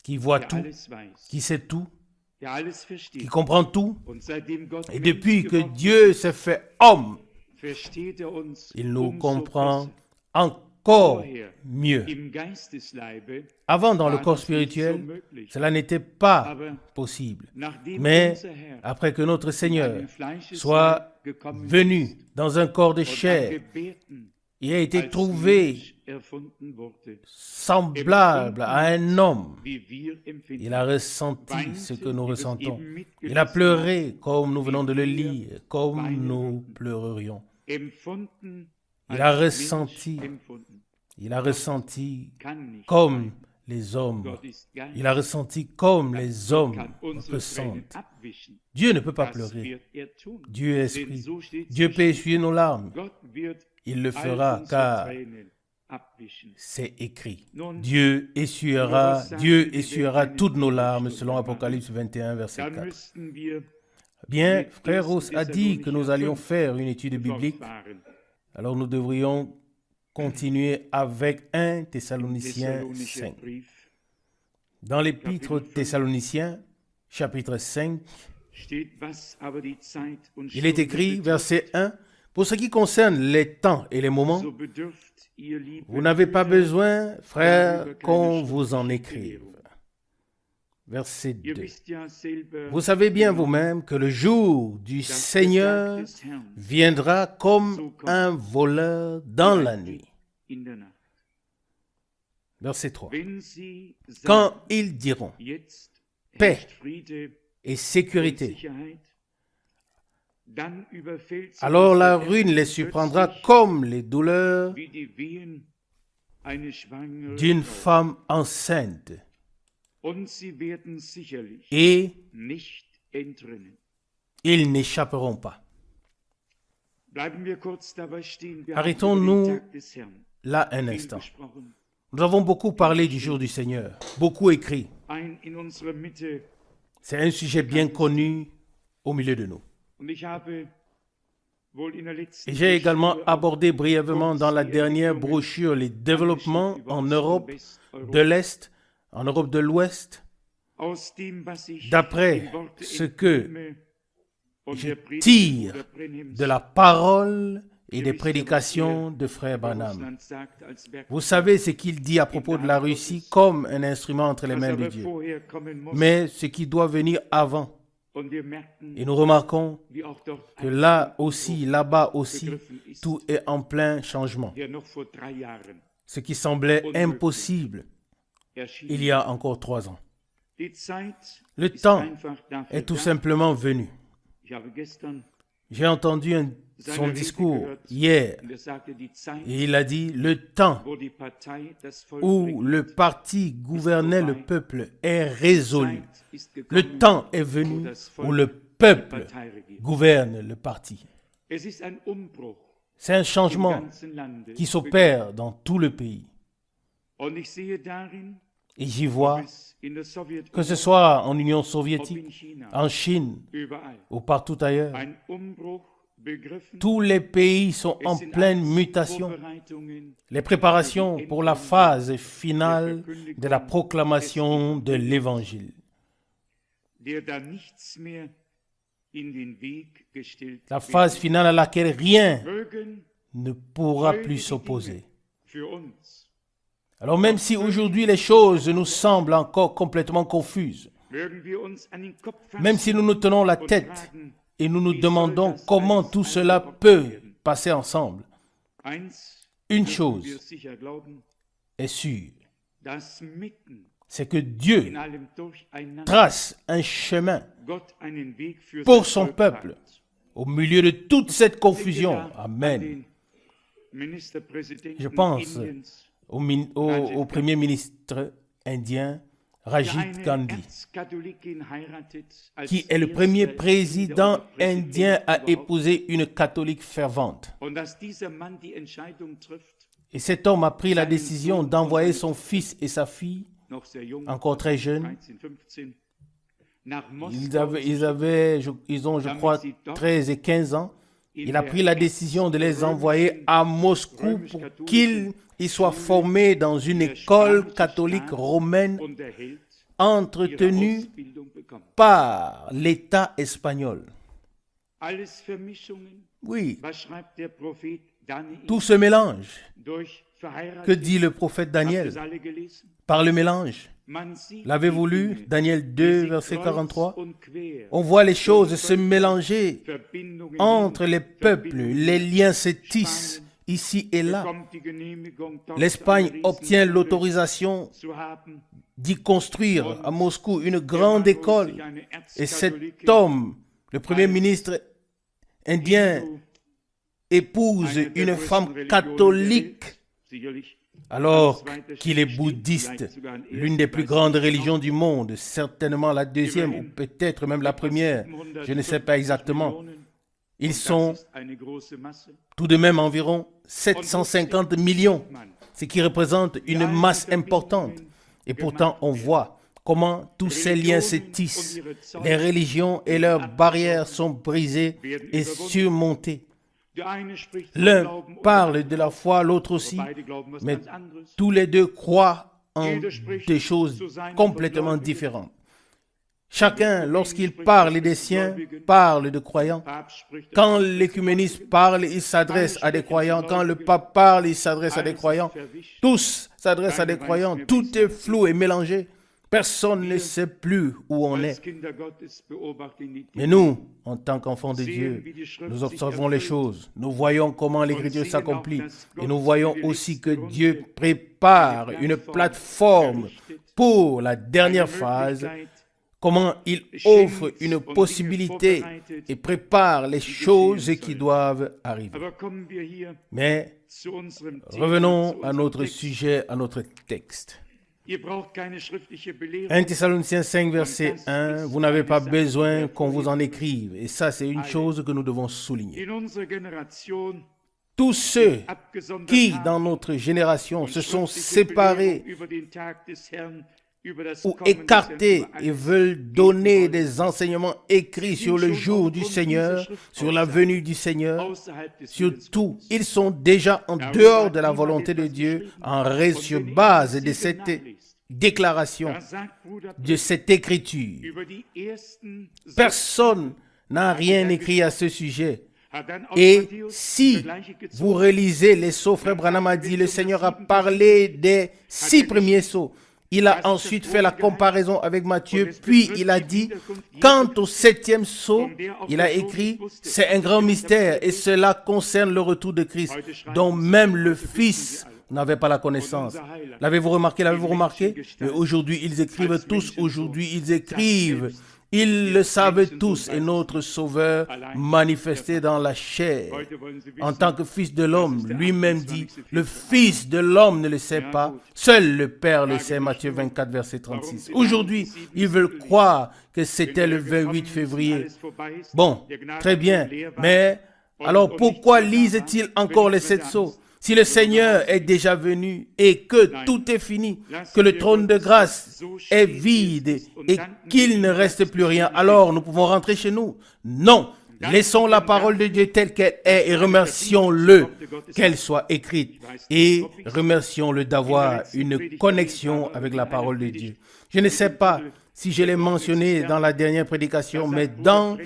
Speaker 1: qui voit tout, qui sait tout, qui comprend tout. Et depuis que Dieu s'est fait homme, il nous comprend encore mieux. Avant, dans le corps spirituel, cela n'était pas possible. Mais après que notre Seigneur soit venu dans un corps de chair, il a été trouvé semblable à un homme. Il a ressenti ce que nous ressentons. Il a pleuré comme nous venons de le lire, comme nous pleurerions. Il a
Speaker 3: als Mensch
Speaker 1: ressenti,
Speaker 3: empfunden.
Speaker 1: il a ressenti
Speaker 3: Kann nicht
Speaker 1: comme
Speaker 3: weinen.
Speaker 1: les hommes.
Speaker 3: Gott ist Geist.
Speaker 1: Il a ressenti comme les
Speaker 3: Gott
Speaker 1: hommes
Speaker 3: kann unsere Tränen
Speaker 1: ressentent.
Speaker 3: abwischen.
Speaker 1: Dieu ne peut pas
Speaker 3: Das
Speaker 1: pleurer.
Speaker 3: wird er tun.
Speaker 1: Dieu est
Speaker 3: Denn
Speaker 1: esprit.
Speaker 3: so steht
Speaker 1: Dieu peut
Speaker 3: geschrieben.
Speaker 1: essuyer nos larmes.
Speaker 3: Gott wird
Speaker 1: Il le
Speaker 3: all
Speaker 1: fera
Speaker 3: unsere
Speaker 1: car
Speaker 3: Tränen abwischen.
Speaker 1: c'est écrit.
Speaker 3: Nun,
Speaker 1: Dieu essuiera toutes nos larmes selon Apocalypse 21, verset
Speaker 3: dann
Speaker 1: 4.
Speaker 3: müssten wir
Speaker 1: Bien, frère Ross a dit que nous allions faire une étude biblique.
Speaker 3: fortfahren.
Speaker 1: Alors nous devrions continuer avec 1 Thessaloniciens
Speaker 3: Thessalonischer
Speaker 1: 5.
Speaker 3: Brief
Speaker 1: Dans l'épître aux Thessaloniciens, chapitre 5,
Speaker 3: steht, was aber die Zeit und
Speaker 1: il est
Speaker 3: Stunde
Speaker 1: écrit,
Speaker 3: betrifft,
Speaker 1: verset 1, « Pour ce qui concerne les temps et les moments,
Speaker 3: so bedürft ihr, liebe
Speaker 1: vous n'avez pas
Speaker 3: Brüder,
Speaker 1: besoin, frères,
Speaker 3: darüber
Speaker 1: qu'on
Speaker 3: keine
Speaker 1: vous en
Speaker 3: schriftliche
Speaker 1: écrive.
Speaker 3: Belehrung. »
Speaker 1: Verset
Speaker 3: Ihr
Speaker 1: 2.
Speaker 3: wisst ja selber,
Speaker 1: Vous savez bien
Speaker 3: genau,
Speaker 1: vous-même que le jour du
Speaker 3: dass der
Speaker 1: Seigneur
Speaker 3: Tag des Herrn
Speaker 1: viendra comme un voleur dans la nuit.
Speaker 3: in der Nacht.
Speaker 1: Verset 3.
Speaker 3: Wenn sie
Speaker 1: Quand
Speaker 3: sagen,
Speaker 1: ils diront
Speaker 3: jetzt
Speaker 1: Paix
Speaker 3: herrscht Friede
Speaker 1: et
Speaker 3: und
Speaker 1: sécurité,
Speaker 3: Sicherheit, dann überfällt sie
Speaker 1: alors
Speaker 3: uns
Speaker 1: la
Speaker 3: der
Speaker 1: ruine
Speaker 3: Ernst
Speaker 1: les surprendra
Speaker 3: plötzlich
Speaker 1: comme les douleurs
Speaker 3: wie die Wehen eine schwangere
Speaker 1: d'une
Speaker 3: Frau.
Speaker 1: femme enceinte
Speaker 3: Und sie werden sicherlich
Speaker 1: et
Speaker 3: nicht entrinnen.
Speaker 1: ils n'échapperont pas.
Speaker 3: Bleiben wir kurz dabei stehen. Wir
Speaker 1: Arrêtons-nous
Speaker 3: haben über den Tag des Herrn
Speaker 1: Là, un
Speaker 3: viel
Speaker 1: instant.
Speaker 3: gesprochen.
Speaker 1: Nous avons beaucoup parlé du jour du Seigneur, beaucoup écrit.
Speaker 3: Ein in unserer Mitte.
Speaker 1: C'est un sujet bien connu au milieu de nous.
Speaker 3: Und ich habe wohl in der letzten
Speaker 1: Et j'ai également
Speaker 3: Broschüre
Speaker 1: abordé brièvement dans la
Speaker 3: kurz die
Speaker 1: dernière
Speaker 3: Entwicklungen
Speaker 1: brochure les développements
Speaker 3: über
Speaker 1: en
Speaker 3: Ost- und
Speaker 1: Europe
Speaker 3: Westeuropa.
Speaker 1: de l'Est, en Europe de l'Ouest,
Speaker 3: Aus dem, was ich
Speaker 1: d'après
Speaker 3: im Worte
Speaker 1: ce que
Speaker 3: entnehme und
Speaker 1: je
Speaker 3: der Predigt
Speaker 1: tire
Speaker 3: Bruder Brenhems
Speaker 1: de la parole et des prédications de Frère
Speaker 3: über
Speaker 1: Branham.
Speaker 3: Russland sagt als Werkzeug,
Speaker 1: Vous savez ce qu'il dit à propos de la Russie comme un instrument entre les
Speaker 3: was
Speaker 1: mains de
Speaker 3: aber
Speaker 1: Dieu.
Speaker 3: vorher kommen muss.
Speaker 1: Mais ce qui doit venir avant.
Speaker 3: Und wir merken,
Speaker 1: Et nous remarquons
Speaker 3: wie auch dort
Speaker 1: que
Speaker 3: ein
Speaker 1: là aussi, là-bas aussi,
Speaker 3: begriffen ist,
Speaker 1: tout est en plein changement.
Speaker 3: der noch vor 3 Jahren
Speaker 1: Ce qui semblait impossible
Speaker 3: erschien.
Speaker 1: il y a encore 3 ans.
Speaker 3: Die Zeit
Speaker 1: Le
Speaker 3: ist
Speaker 1: temps
Speaker 3: einfach dafür
Speaker 1: est tout
Speaker 3: da.
Speaker 1: simplement venu.
Speaker 3: Ich habe gestern
Speaker 1: J'ai entendu son
Speaker 3: seine Rede
Speaker 1: discours
Speaker 3: gehört
Speaker 1: hier
Speaker 3: und er sagte, die Zeit,
Speaker 1: et il a dit le temps
Speaker 3: wo die Partei das Volk
Speaker 1: où le
Speaker 3: regiert,
Speaker 1: parti gouvernait le peuple est résolu.
Speaker 3: Zeit ist
Speaker 1: Le
Speaker 3: gekommen,
Speaker 1: temps est
Speaker 3: wo
Speaker 1: venu
Speaker 3: das
Speaker 1: où
Speaker 3: Volk
Speaker 1: le
Speaker 3: die
Speaker 1: peuple
Speaker 3: Partei regiert.
Speaker 1: gouverne le parti.
Speaker 3: Es ist ein Umbruch
Speaker 1: C'est un
Speaker 3: im
Speaker 1: changement
Speaker 3: ganzen Lande.
Speaker 1: qui s'opère dans tout le pays.
Speaker 3: Und ich sehe darin,
Speaker 1: Et j'y
Speaker 3: ob
Speaker 1: vois
Speaker 3: es in der
Speaker 1: que ce
Speaker 3: Sowjetunion,
Speaker 1: soit en Union
Speaker 3: ob
Speaker 1: soviétique,
Speaker 3: in China,
Speaker 1: en Chine
Speaker 3: überall,
Speaker 1: ou partout ailleurs,
Speaker 3: ein Umbruch begriffen.
Speaker 1: tous les pays sont
Speaker 3: Es
Speaker 1: en
Speaker 3: sind
Speaker 1: pleine
Speaker 3: alles
Speaker 1: mutation.
Speaker 3: Vorbereitungen
Speaker 1: Les préparations pour la phase finale de la proclamation de l'Évangile.
Speaker 3: der da nichts mehr in den Weg gestellt
Speaker 1: La phase
Speaker 3: wird.
Speaker 1: finale à laquelle rien
Speaker 3: Mögen
Speaker 1: ne pourra
Speaker 3: heutige
Speaker 1: plus
Speaker 3: Dinge
Speaker 1: s'opposer.
Speaker 3: für uns,
Speaker 1: Alors même si aujourd'hui les choses nous semblent encore complètement confuses,
Speaker 3: mögen wir uns an den Kopf fassen
Speaker 1: même si nous nous tenons la
Speaker 3: und
Speaker 1: tête
Speaker 3: fragen,
Speaker 1: et nous nous
Speaker 3: wie
Speaker 1: demandons
Speaker 3: soll das
Speaker 1: comment
Speaker 3: alles
Speaker 1: tout cela
Speaker 3: eingeordnet
Speaker 1: peut
Speaker 3: werden?
Speaker 1: passer ensemble,
Speaker 3: Eins
Speaker 1: une
Speaker 3: dürfen
Speaker 1: chose
Speaker 3: wir sicher glauben,
Speaker 1: est sûre,
Speaker 3: dass mitten
Speaker 1: c'est que Dieu
Speaker 3: in allem Durcheinander
Speaker 1: trace un chemin
Speaker 3: Gott einen Weg für
Speaker 1: pour
Speaker 3: sein
Speaker 1: son
Speaker 3: Volk
Speaker 1: peuple
Speaker 3: hat.
Speaker 1: au milieu de toute cette
Speaker 3: Denke
Speaker 1: confusion.
Speaker 3: da an
Speaker 1: Amen.
Speaker 3: den Ministerpräsidenten
Speaker 1: Je pense
Speaker 3: Indiens,
Speaker 1: Au Premier ministre indien
Speaker 3: der
Speaker 1: Rajiv
Speaker 3: eine
Speaker 1: Gandhi,
Speaker 3: Erzkatholikin heiratet, als
Speaker 1: qui est le premier
Speaker 3: erster
Speaker 1: président
Speaker 3: Präsident
Speaker 1: indien à
Speaker 3: überhaupt.
Speaker 1: épouser une catholique fervente.
Speaker 3: Und dass dieser Mann die Entscheidung trifft,
Speaker 1: Et cet homme a pris la décision d'envoyer son fils et sa fille,
Speaker 3: noch sehr jung,
Speaker 1: encore très jeunes.
Speaker 3: 13, 15, nach
Speaker 1: Ils,
Speaker 3: Moskau
Speaker 1: avaient,
Speaker 3: zu
Speaker 1: ils,
Speaker 3: schicken.
Speaker 1: avaient, ils ont, je crois, 13 et 15 ans. Il a pris la décision de les envoyer à Moscou pour qu'ils y soient formés dans une école catholique romaine
Speaker 3: und erhält ihre
Speaker 1: entretenue
Speaker 3: Ausbildung bekommen.
Speaker 1: par l'État espagnol.
Speaker 3: Alles Vermischungen.
Speaker 1: Oui,
Speaker 3: Was schreibt der Prophet Daniel?
Speaker 1: tout se mélange.
Speaker 3: Durch verheiratet.
Speaker 1: Que dit le prophète
Speaker 3: Habt ihr
Speaker 1: Daniel?
Speaker 3: es alle gelesen?
Speaker 1: Par le mélange.
Speaker 3: Man sieht
Speaker 1: L'avez-vous
Speaker 3: die
Speaker 1: lu?
Speaker 3: Dinge,
Speaker 1: Daniel
Speaker 3: wie
Speaker 1: 2,
Speaker 3: sie
Speaker 1: verset
Speaker 3: kreuz
Speaker 1: 43.
Speaker 3: und quer,
Speaker 1: On voit les choses se mélanger
Speaker 3: Verbindungen
Speaker 1: entre
Speaker 3: hin,
Speaker 1: les peuples.
Speaker 3: Verbindungen
Speaker 1: Les
Speaker 3: her.
Speaker 1: liens se tissent ici et là.
Speaker 3: Bekommt die Genehmigung, dort
Speaker 1: L'Espagne
Speaker 3: eine
Speaker 1: obtient
Speaker 3: Riesenschule
Speaker 1: l'autorisation
Speaker 3: zu haben.
Speaker 1: d'y construire à Moscou une
Speaker 3: Der
Speaker 1: grande
Speaker 3: Mann holt
Speaker 1: école.
Speaker 3: sich eine
Speaker 1: Et cet
Speaker 3: Erzkatholikin,
Speaker 1: homme, le premier ministre indien, épouse une femme catholique, alors qu'il est bouddhiste, l'une des plus grandes religions du monde, certainement la deuxième ou peut-être même la première, je ne sais pas exactement. Ils sont tout de même environ 750 millions, ce qui représente une masse importante. Et pourtant, on voit comment tous ces liens se tissent. Les religions et leurs barrières sont brisées et surmontées. L'un parle de la foi, l'autre aussi, mais tous les deux croient en des choses complètement différentes. Chacun, lorsqu'il parle des siens, parle de croyants. Quand l'écuménisme parle, il s'adresse à des croyants. Quand le pape parle, il s'adresse à des croyants. Tous s'adressent à des croyants. Tout est flou et mélangé. Personne ne sait plus où on est. Mais nous, en tant qu'enfants de Dieu, nous observons les choses. Nous voyons comment l'Écriture s'accomplit. Et nous voyons aussi que Dieu prépare une plateforme pour la dernière phase. Comment il offre une possibilité et prépare les choses qui doivent arriver. Mais revenons à notre sujet, à notre texte. 1 Thessaloniciens 5, verset 1, vous n'avez pas besoin qu'on vous en écrive. Et ça, c'est une chose que nous devons souligner. Tous ceux qui, dans notre génération, se sont séparés ou écartés et veulent donner des enseignements écrits sur le jour du Seigneur, sur la venue du Seigneur, sur tout, ils sont déjà en dehors de la volonté de Dieu, sur base de cette déclaration, de cette écriture. Personne n'a rien écrit à ce sujet. Et si vous relisez les sceaux, frère Branham a dit, le Seigneur a parlé des 6 premiers sceaux. Il a ensuite fait la comparaison avec Matthieu, puis il a dit, quant au 7e sceau, il a écrit, c'est un grand mystère et cela concerne le retour de Christ, dont même le Fils n'avait pas la connaissance. L'avez-vous remarqué? Mais aujourd'hui, ils écrivent tous, ils le savent tous, et notre Sauveur manifesté dans la chair, en tant que Fils de l'homme, lui-même dit, le Fils de l'homme ne le sait pas, seul le Père le sait, Matthieu 24, verset 36. Aujourd'hui, ils veulent croire que c'était le 28 février. Bon, très bien, mais alors pourquoi lisent-ils encore les 7 sceaux? Si le Seigneur est déjà venu et que tout est fini, que le trône de grâce est vide et qu'il ne reste plus rien, alors nous pouvons rentrer chez nous. Non, laissons la parole de Dieu telle qu'elle est et remercions-le qu'elle soit écrite et remercions-le d'avoir une connexion avec la parole de Dieu. Je ne sais pas si je l'ai mentionné dans la dernière prédication, mais dans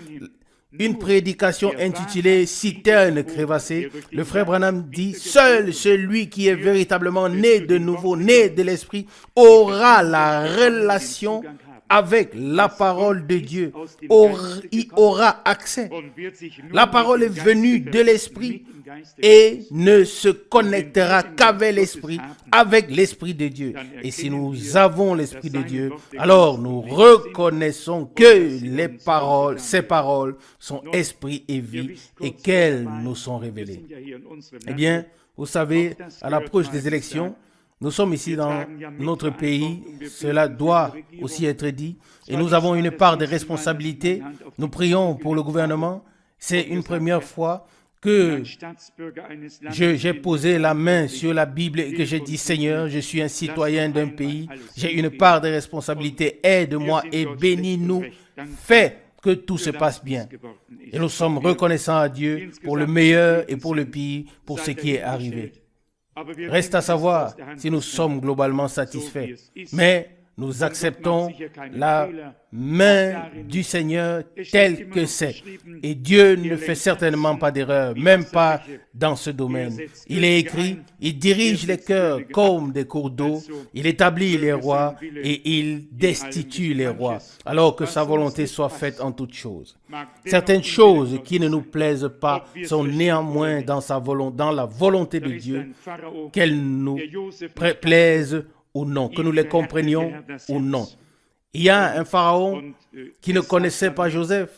Speaker 1: une prédication intitulée « Citerne crévassée », le frère Branham dit « Seul celui qui est véritablement né de nouveau, né de l'Esprit, aura la relation avec la parole de Dieu, y aura accès. La parole est venue de l'Esprit et ne se connectera qu'avec l'Esprit de Dieu. Et si nous avons l'Esprit de Dieu, alors nous reconnaissons que ces paroles sont esprit et vie et qu'elles nous sont révélées. Eh bien, vous savez, à l'approche des élections, nous sommes ici dans notre pays, cela doit aussi être dit, et nous avons une part de responsabilité. Nous prions pour le gouvernement. C'est une première fois que j'ai posé la main sur la Bible et que j'ai dit, Seigneur, je suis un citoyen d'un pays, j'ai une part de responsabilité, aide-moi et bénis-nous, fais que tout se passe bien. Et nous sommes reconnaissants à Dieu pour le meilleur et pour le pire, pour ce qui est arrivé. Reste à savoir si nous sommes globalement satisfaits. Mais nous acceptons la main du Seigneur telle que c'est. Et Dieu ne fait certainement pas d'erreur, même pas dans ce domaine. Il est écrit, il dirige les cœurs comme des cours d'eau, il établit les rois et il destitue les rois, alors que sa volonté soit faite en toutes choses. Certaines choses qui ne nous plaisent pas sont néanmoins dans la volonté de Dieu, qu'elles nous plaisent ou non, que nous les comprenions ou non. Il y a un pharaon qui ne connaissait pas Joseph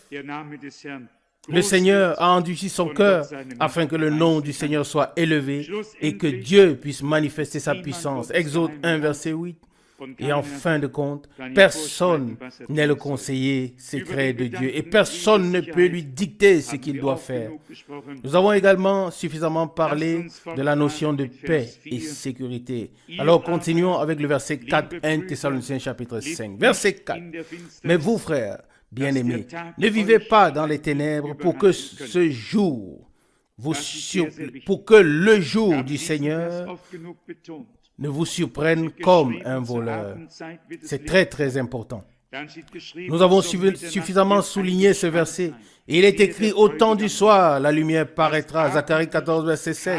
Speaker 1: Le Seigneur a endurci son cœur afin que le nom du Seigneur soit élevé et que Dieu puisse manifester sa puissance. Exode 1, verset 8. Et en fin de compte, personne n'est le conseiller secret de Dieu et personne ne peut lui dicter ce qu'il doit faire. Nous avons également suffisamment parlé de la notion de paix et sécurité. Alors continuons avec le verset 4, 1 Thessaloniciens chapitre 5. Verset 4. Mais vous, frères bien-aimés, ne vivez pas dans les ténèbres pour que ce jour pour que le jour du Seigneur ne vous surprenne comme un voleur. C'est très, très important. Nous avons suffisamment souligné ce verset. Il est écrit au temps du soir, la lumière paraîtra, Zacharie 14, verset 7.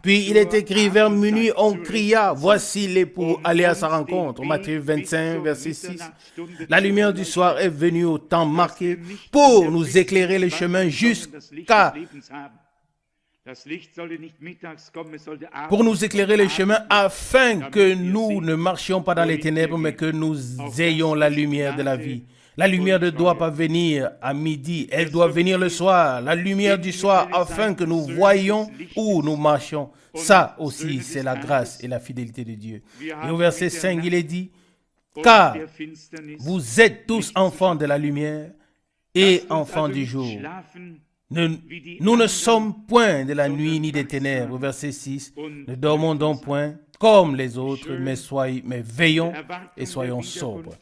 Speaker 1: Puis il est écrit vers minuit, on cria, voici l'époux aller à sa rencontre, Matthieu 25, verset 6. La lumière du soir est venue au temps marqué pour nous éclairer le chemin afin que nous ne marchions pas dans les ténèbres, mais que nous ayons la lumière de la vie. La lumière ne doit pas venir à midi, elle doit venir le soir. La lumière du soir afin que nous voyions où nous marchons. Ça aussi, c'est la grâce et la fidélité de Dieu. Et au verset 5, il est dit, car vous êtes tous enfants de la lumière et enfants du jour. Nous ne sommes point de la nuit ni des ténèbres. Verset 6. Ne dormons donc point comme les autres, mais veillons et soyons sobres.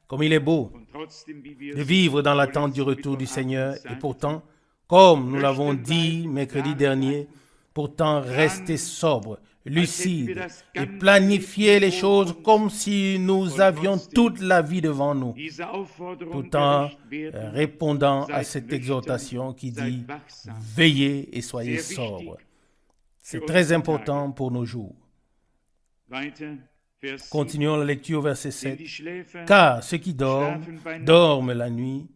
Speaker 1: Comme il est beau de vivre dans l'attente du retour du Seigneur. Et pourtant, comme nous l'avons dit mercredi dernier, pourtant restez sobres, lucides et planifier les choses comme si nous avions toute la vie devant nous, tout en répondant à cette exhortation qui dit « Veillez et soyez sobres ». C'est très important pour nos jours. Continuons la lecture, verset 7. « Car ceux qui dorment, dorment la nuit,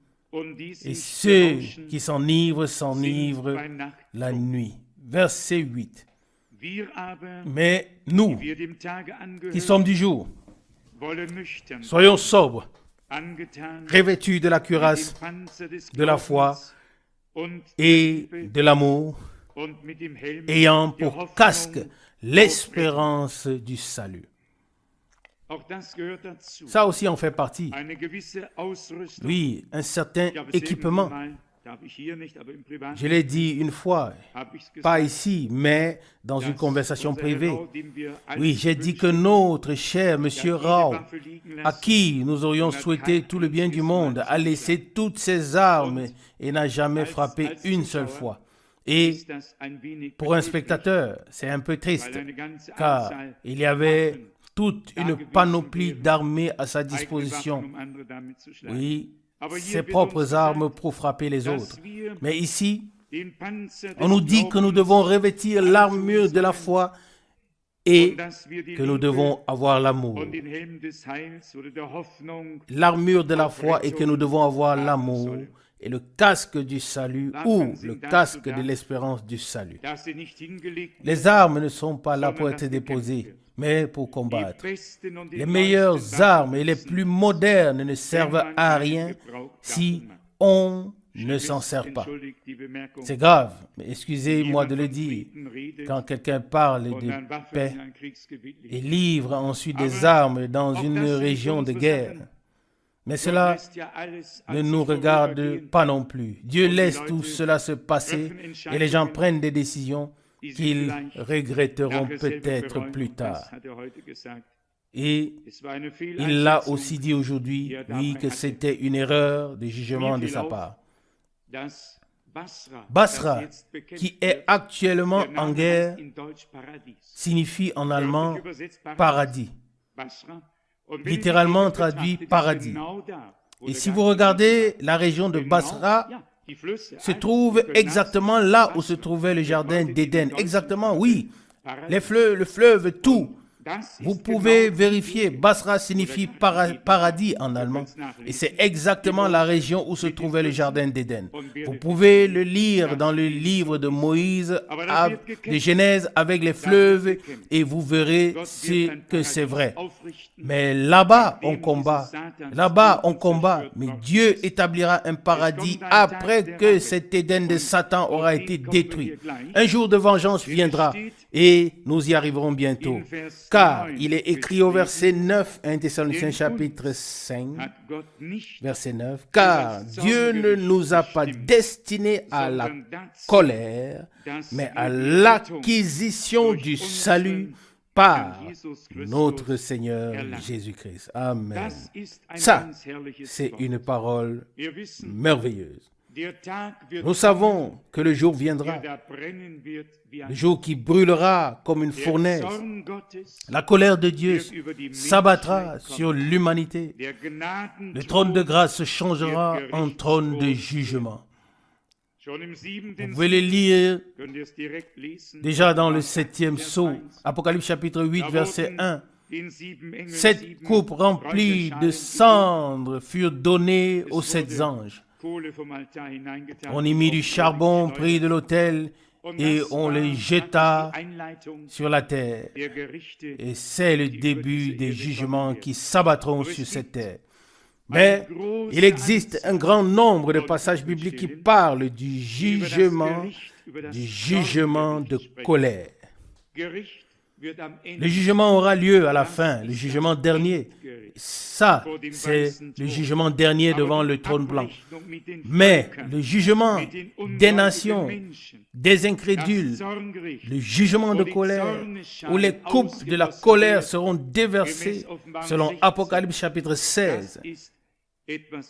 Speaker 1: et ceux qui s'enivrent, s'enivrent la nuit. » Verset 8. Mais nous, qui sommes du jour, soyons sobres, revêtus de la cuirasse de la foi et de l'amour, ayant pour casque l'espérance du salut. Ça aussi en fait partie. Oui, un certain équipement. Je l'ai dit une fois, pas ici, mais dans une conversation privée. Oui, j'ai dit que notre cher Monsieur Rao, à qui nous aurions souhaité tout le bien du monde, a laissé toutes ses armes et n'a jamais frappé une seule fois. Et pour un spectateur, c'est un peu triste, car il y avait toute une panoplie d'armées à sa disposition. Oui, ses propres armes pour frapper les autres. Mais ici, on nous dit que nous devons revêtir l'armure de la foi et que nous devons avoir l'amour. L'armure de la foi et que nous devons avoir l'amour et le casque du salut ou le casque de l'espérance du salut. Les armes ne sont pas là pour être déposées, mais pour combattre. Les meilleures armes et les plus modernes ne servent à rien si on ne s'en sert pas. C'est grave, mais excusez-moi de le dire. Quand quelqu'un parle de paix et livre ensuite des armes dans une région de guerre, mais cela ne nous regarde pas non plus. Dieu laisse tout cela se passer et les gens prennent des décisions qu'ils regretteront peut-être plus tard. Et il l'a aussi dit aujourd'hui, oui, que c'était une erreur de jugement de sa part. Basra, qui est actuellement en guerre, signifie en allemand paradis. Littéralement traduit paradis. Et si vous regardez la région de Basra, se trouve exactement là où se trouvait le jardin d'Éden. Exactement, oui. Le fleuve, tout Vous pouvez vérifier, Basra signifie paradis en allemand, et c'est exactement la région où se trouvait le jardin d'Éden. Vous pouvez le lire dans le livre de Moïse, de Genèse, avec les fleuves, et vous verrez que c'est vrai. Mais là-bas, on combat. Mais Dieu établira un paradis après que cet Éden de Satan aura été détruit. Un jour de vengeance viendra, et nous y arriverons bientôt. Car il est écrit au verset 9, 1 Thessaloniciens chapitre 5, verset 9, « Car Dieu ne nous a pas destinés à la colère, mais à l'acquisition du salut par notre Seigneur Jésus-Christ. » Amen. Ça, c'est une parole merveilleuse. Nous savons que le jour viendra, le jour qui brûlera comme une fournaise. La colère de Dieu s'abattra sur l'humanité. Le trône de grâce se changera en trône de jugement. Vous pouvez le lire déjà dans le 7e sceau, Apocalypse chapitre 8, verset 1. 7 coupes remplies de cendres furent données aux 7 anges. On y mit du charbon pris de l'autel et on les jeta sur la terre. Et c'est le début des jugements qui s'abattront sur cette terre. Mais il existe un grand nombre de passages bibliques qui parlent du jugement de colère. Le jugement aura lieu à la fin, le jugement dernier. Ça, c'est le jugement dernier devant le trône blanc. Mais le jugement des nations, des incrédules, le jugement de colère, où les coupes de la colère seront déversées, selon Apocalypse chapitre 16.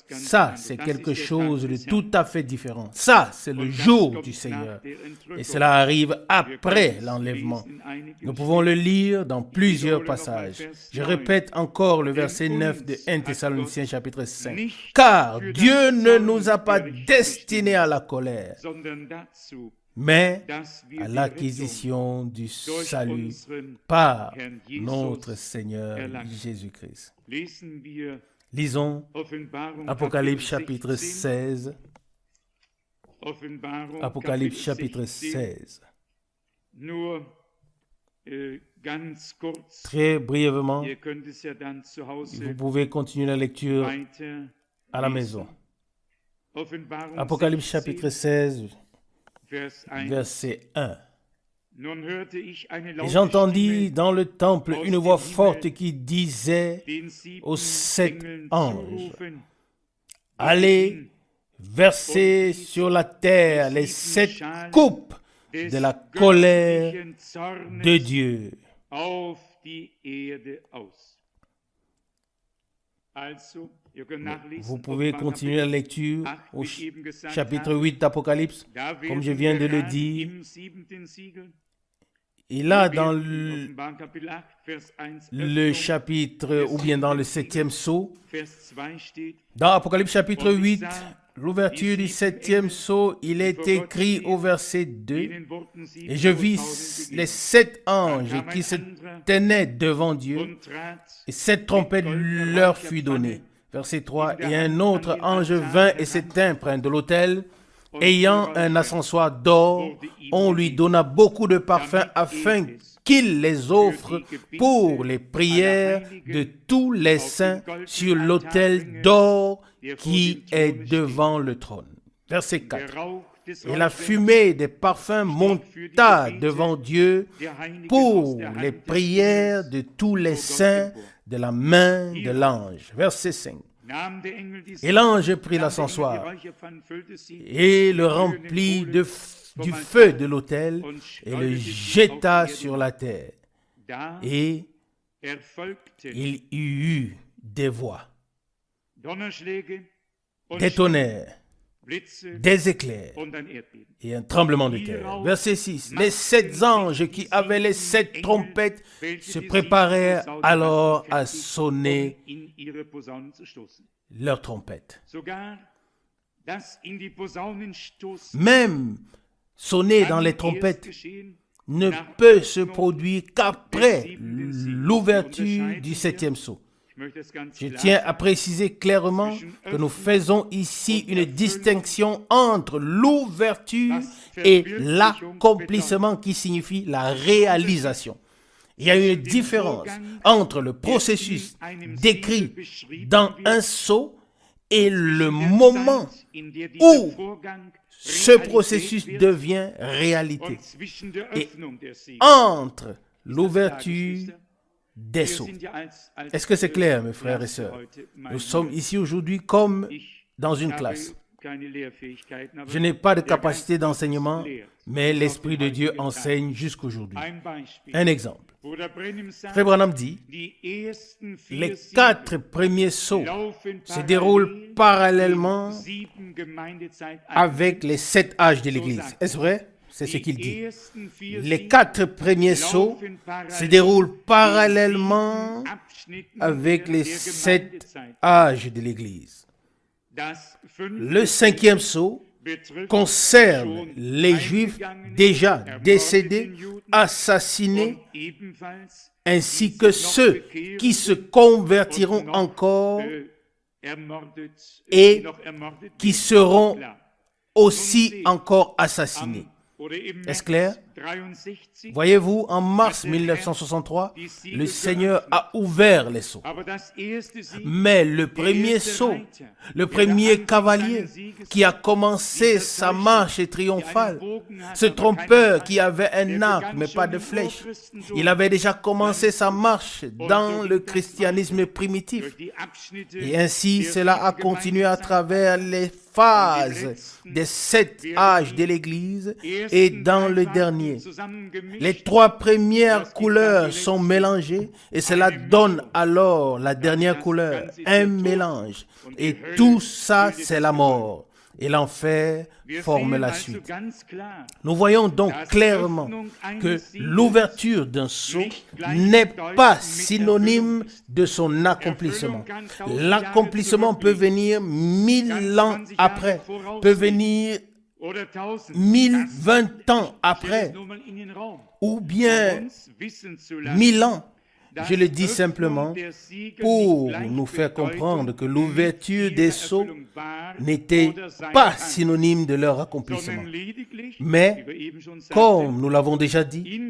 Speaker 1: Ça, c'est quelque chose de tout à fait différent. Ça, c'est le jour du Seigneur. Et cela arrive après l'enlèvement. Nous pouvons le lire dans plusieurs passages. Je répète encore le verset 9 de 1 Thessaloniciens chapitre 5. « Car Dieu ne nous a pas destinés à la colère, mais à l'acquisition du salut par notre Seigneur Jésus-Christ. » Lisons Apocalypse chapitre 16. Apocalypse chapitre 16. Très brièvement, vous pouvez continuer la lecture à la maison. Apocalypse chapitre 16, verset 1. Et j'entendis dans le temple une voix forte qui disait aux 7 anges, « Allez verser sur la terre les 7 coupes de la colère de Dieu. » Vous pouvez continuer la lecture au chapitre 8 d'Apocalypse, comme je viens de le dire. Et là, dans le chapitre, ou bien dans le 7e sceau, dans Apocalypse chapitre 8, l'ouverture du 7e sceau, il est écrit au verset 2, « Et je vis les 7 anges qui se tenaient devant Dieu, et 7 trompettes leur furent données. » Verset 3, « Et un autre ange vint et s'éteint près de l'autel, ayant un ascensoir d'or, on lui donna beaucoup de parfums afin qu'il les offre pour les prières de tous les saints sur l'autel d'or qui est devant le trône. » Verset 4. « Et la fumée des parfums monta devant Dieu pour les prières de tous les saints de la main de l'ange. » Verset 5. Et l'ange prit l'ascensoir et le remplit du feu de l'autel et le jeta sur la terre. Et il y eut des voix, des tonnerres, des éclairs et un tremblement de terre. Verset 6. Les 7 anges qui avaient les 7 trompettes se préparèrent alors à sonner leurs trompettes. Même sonner dans les trompettes ne peut se produire qu'après l'ouverture du 7e sceau. Je tiens à préciser clairement que nous faisons ici une distinction entre l'ouverture et l'accomplissement qui signifie la réalisation. Il y a une différence entre le processus décrit dans un sceau et le moment où ce processus devient réalité. Et entre l'ouverture des sceaux. Est-ce que c'est clair, mes frères et sœurs? Nous sommes ici aujourd'hui comme dans une classe. Je n'ai pas de capacité d'enseignement, mais l'Esprit de Dieu enseigne jusqu'aujourd'hui. Un exemple. Frère Branham dit, les 4 premiers sceaux se déroulent parallèlement avec les 7 âges de l'Église. Est-ce vrai? C'est ce qu'il dit. Les 4 premiers sceaux se déroulent parallèlement avec les 7 âges de l'Église. Le 5e sceau concerne les Juifs déjà décédés, assassinés, ainsi que ceux qui se convertiront encore et qui seront aussi encore assassinés. Est-ce clair? Voyez-vous, en mars 1963, le Seigneur a ouvert les sceaux. Mais le premier sceau, le premier cavalier qui a commencé sa marche triomphale, ce trompeur qui avait un arc mais pas de flèche, il avait déjà commencé sa marche dans le christianisme primitif. Et ainsi, cela a continué à travers les phases des 7 âges de l'Église et dans le dernier. Les 3 premières couleurs sont mélangées et cela donne alors la dernière couleur, un mélange. Et tout ça, c'est la mort. Et l'enfer forme la suite. Nous voyons donc clairement que l'ouverture d'un sceau n'est pas synonyme de son accomplissement. L'accomplissement peut venir 1000 ans après, peut venir 1020 ans après, ou bien 1000 ans. Je le dis simplement pour nous faire comprendre que l'ouverture des sceaux n'était pas synonyme de leur accomplissement. Mais, comme nous l'avons déjà dit,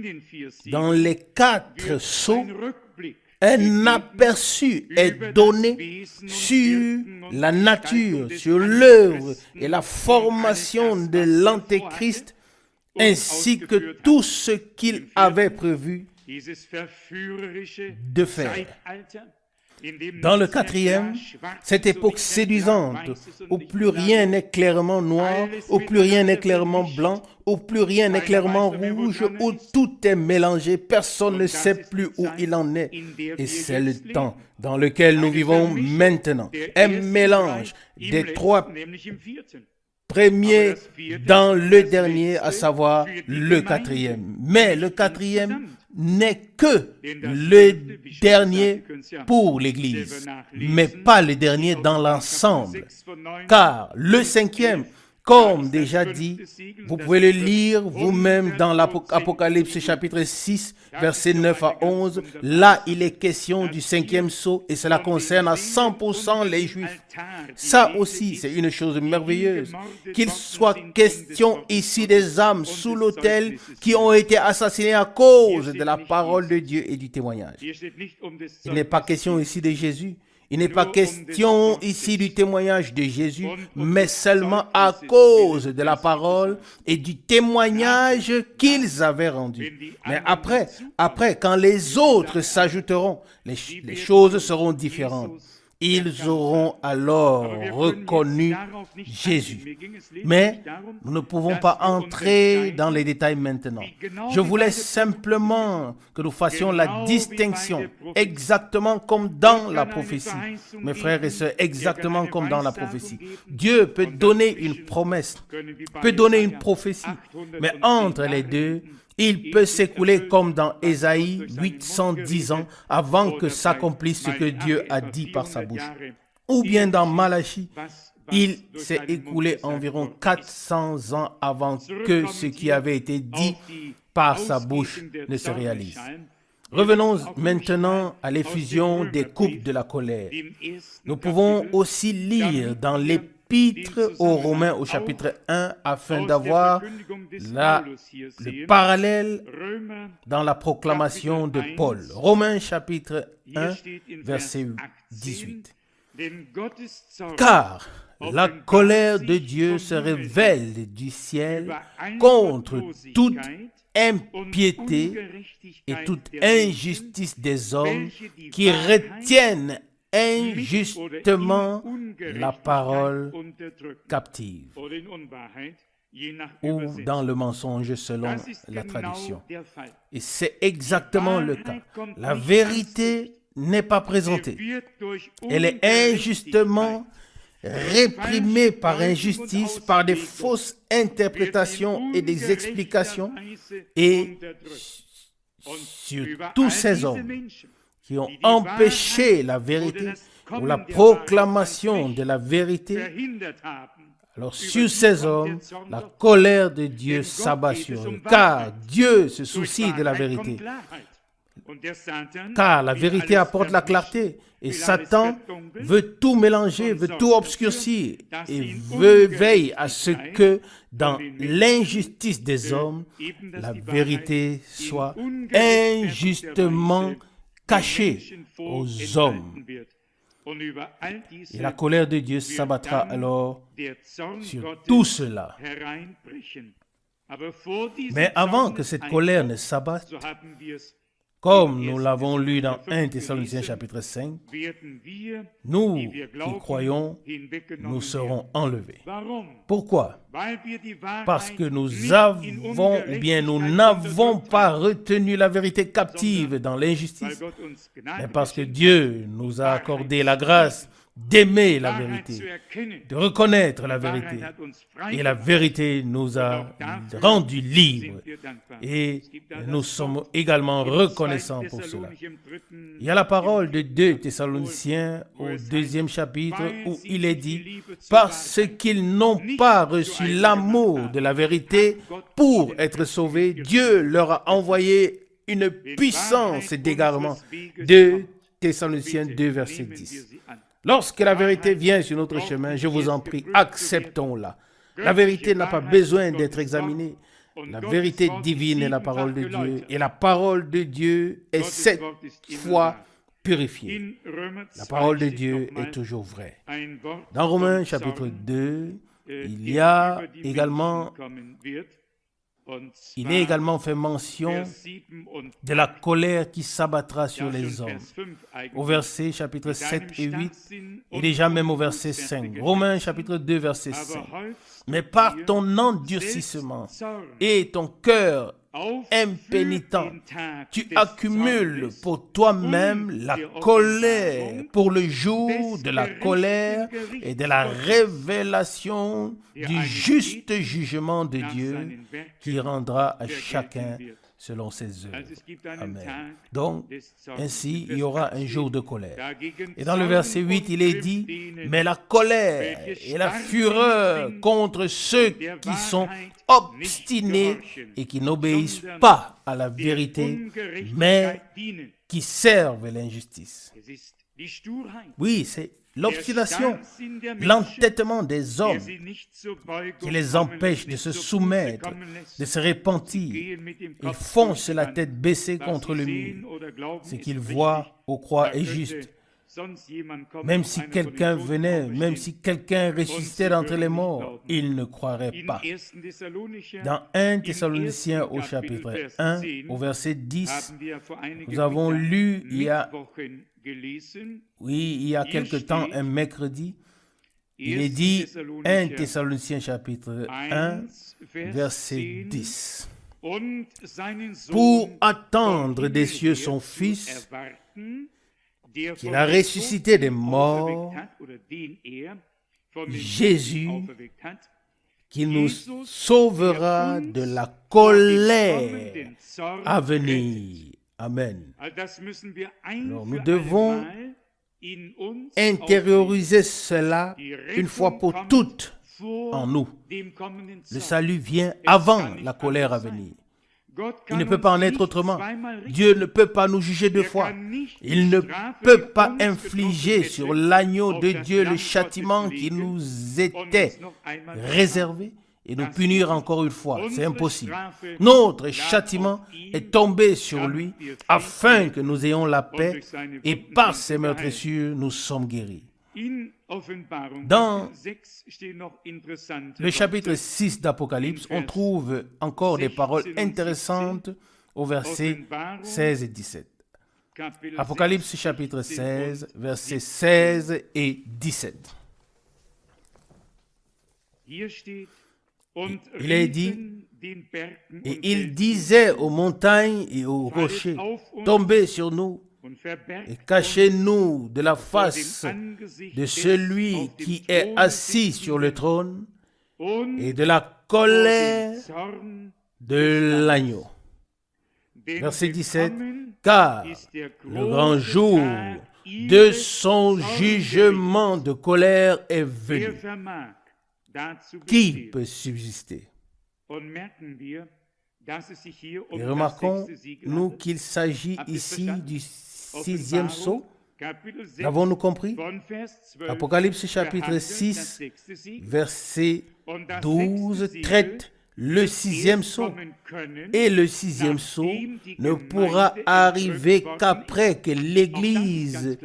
Speaker 1: dans les 4 sceaux, un aperçu est donné sur la nature, sur l'œuvre et la formation de l'Antéchrist, ainsi que tout ce qu'il avait prévu de faire. Dans le 4e, cette époque séduisante, où plus rien n'est clairement noir, où plus rien n'est clairement blanc, où plus rien n'est clairement rouge, où tout est mélangé, personne ne sait plus où il en est. Et c'est le temps dans lequel nous vivons maintenant. Un mélange des 3 premiers dans le dernier, à savoir le 4e. Mais le 4e n'est que le dernier pour l'Église, mais pas le dernier dans l'ensemble. Car le 5e, comme déjà dit, vous pouvez le lire vous-même dans l'Apocalypse chapitre 6, versets 9 à 11. Là, il est question du 5e sceau et cela concerne à 100% les Juifs. Ça aussi, c'est une chose merveilleuse. Qu'il soit question ici des âmes sous l'autel qui ont été assassinées à cause de la parole de Dieu et du témoignage. Il n'est pas question ici de Jésus. Il n'est pas question ici du témoignage de Jésus, mais seulement à cause de la parole et du témoignage qu'ils avaient rendu. Mais après, quand les autres s'ajouteront, les choses seront différentes. Ils auront alors reconnu Jésus. Mais nous ne pouvons pas entrer dans les détails maintenant. Je voulais simplement que nous fassions la distinction, exactement comme dans la prophétie. Mes frères et sœurs, exactement comme dans la prophétie. Dieu peut donner une promesse, peut donner une prophétie, mais entre les deux, il peut s'écouler comme dans Ésaïe 810 ans avant que s'accomplisse ce que Dieu a dit par sa bouche. Ou bien dans Malachie Il s'est écoulé environ 400 ans avant que ce qui avait été dit par sa bouche ne se réalise. Revenons maintenant à l'effusion des coupes de la colère. Nous pouvons aussi lire dans l'Épître aux Romains au chapitre 1 afin d'avoir le parallèle dans la proclamation de Paul. Romains chapitre 1 verset 18. Car la colère de Dieu se révèle du ciel contre toute impiété et toute injustice des hommes qui retiennent injustement la parole captive, ou dans le mensonge selon la traduction. Et c'est exactement le cas. La vérité n'est pas présentée. Elle est injustement réprimée par injustice, par des fausses interprétations et des explications. Et sur tous ces hommes qui ont empêché la vérité ou la proclamation de la vérité, alors sur ces hommes, la colère de Dieu s'abat sur eux, car Dieu se soucie de la vérité. Car la vérité apporte la clarté et Satan veut tout mélanger, veut tout obscurcir et veille à ce que dans l'injustice des hommes, la vérité soit injustement cachée aux hommes. Et la colère de Dieu s'abattra alors sur tout cela. Mais avant que cette colère ne s'abatte, comme nous l'avons lu dans 1 Thessaloniciens chapitre 5, nous qui croyons, nous serons enlevés. Pourquoi? Parce que nous avons ou bien nous n'avons pas retenu la vérité captive dans l'injustice, mais parce que Dieu nous a accordé la grâce d'aimer la vérité, de reconnaître la vérité. Et la vérité nous a rendus libres. Et nous sommes également reconnaissants pour cela. Il y a la parole de 2 Thessaloniciens au 2e chapitre où il est dit « Parce qu'ils n'ont pas reçu l'amour de la vérité pour être sauvés, Dieu leur a envoyé une puissance d'égarement. » 2 Thessaloniciens 2, verset 10. Lorsque la vérité vient sur notre chemin, je vous en prie, acceptons-la. La vérité n'a pas besoin d'être examinée. La vérité divine est la parole de Dieu et la parole de Dieu est 7 fois purifiée. La parole de Dieu est toujours vraie. Dans Romains chapitre 2, il est également fait mention de la colère qui s'abattra sur les hommes. Au verset chapitre 7 et 8, et déjà même au verset 5. Romains chapitre 2, verset 5. Mais par ton endurcissement et ton cœur impénitent, tu accumules pour toi-même la colère pour le jour de la colère et de la révélation du juste jugement de Dieu qui rendra à chacun selon ses œuvres. Amen. Donc, ainsi, il y aura un jour de colère. Et dans le verset 8, il est dit, « Mais la colère et la fureur contre ceux qui sont obstinés et qui n'obéissent pas à la vérité, mais qui servent l'injustice. » Oui, c'est l'obstination, l'entêtement des hommes qui les empêche de se soumettre, de se repentir. Ils foncent la tête baissée contre le mur. Ce qu'ils voient ou croient est juste. Même si quelqu'un venait, même si quelqu'un ressuscitait d'entre les morts, ils ne croiraient pas. Dans 1 Thessaloniciens au chapitre 1, au verset 10, nous avons lu il y a quelque temps, un mercredi, il est dit 1 Thessaloniciens chapitre 1, verset 10. Pour attendre des cieux son Fils, qu'il a ressuscité des morts, Jésus, qui nous sauvera de la colère à venir. Amen. Alors, nous devons intérioriser cela une fois pour toutes en nous. Le salut vient avant la colère à venir. Il ne peut pas en être autrement. Dieu ne peut pas nous juger deux fois. Il ne peut pas infliger sur l'agneau de Dieu le châtiment qui nous était réservé et nous punir encore une fois. C'est impossible. Notre châtiment est tombé sur lui afin que nous ayons la paix et par ses meurtrissures, nous sommes guéris. Dans le chapitre 6 d'Apocalypse, on trouve encore des paroles intéressantes au verset 16 et 17. Apocalypse chapitre 16, versets 16 et 17. Il est dit, et il disait aux montagnes et aux rochers, tombez sur nous et cachez-nous de la face de celui qui est assis sur le trône et de la colère de l'agneau. Verset 17, car le grand jour de son jugement de colère est venu. Qui peut subsister? Et remarquons-nous qu'il s'agit ici du sixième sceau. L'avons-nous compris? Apocalypse chapitre 6, verset 12 traite le sixième sceau. Et le sixième sceau ne pourra arriver qu'après que l'Église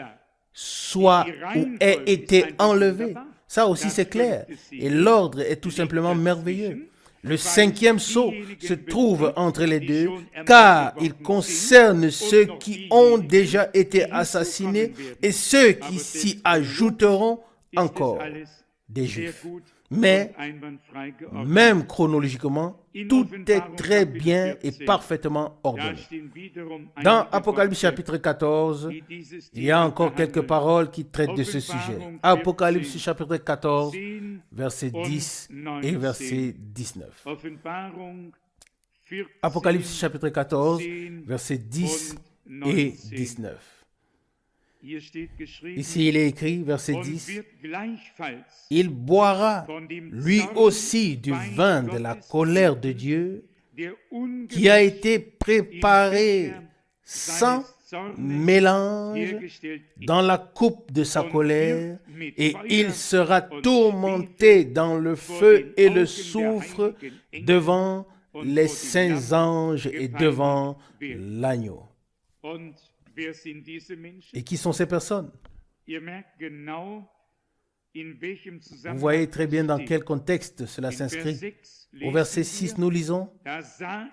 Speaker 1: soit ou ait été enlevée. Ça aussi c'est clair. Et l'ordre est tout simplement merveilleux. Le cinquième sceau se trouve entre les deux, car il concerne ceux qui ont déjà été assassinés et ceux qui s'y ajouteront encore, des Juifs. Mais, même chronologiquement, tout est très bien et parfaitement ordonné. Dans Apocalypse chapitre 14, il y a encore quelques paroles qui traitent de ce sujet. Apocalypse chapitre 14, verset 10 et verset 19. Apocalypse chapitre 14, verset 10 et 19. Ici, il est écrit, verset 10, « Il boira lui aussi du vin de la colère de Dieu qui a été préparé sans mélange dans la coupe de sa colère, et il sera tourmenté dans le feu et le soufre devant les saints anges et devant l'agneau. » Et qui sont ces personnes? Vous voyez très bien dans quel contexte cela s'inscrit. Au verset 6, nous lisons,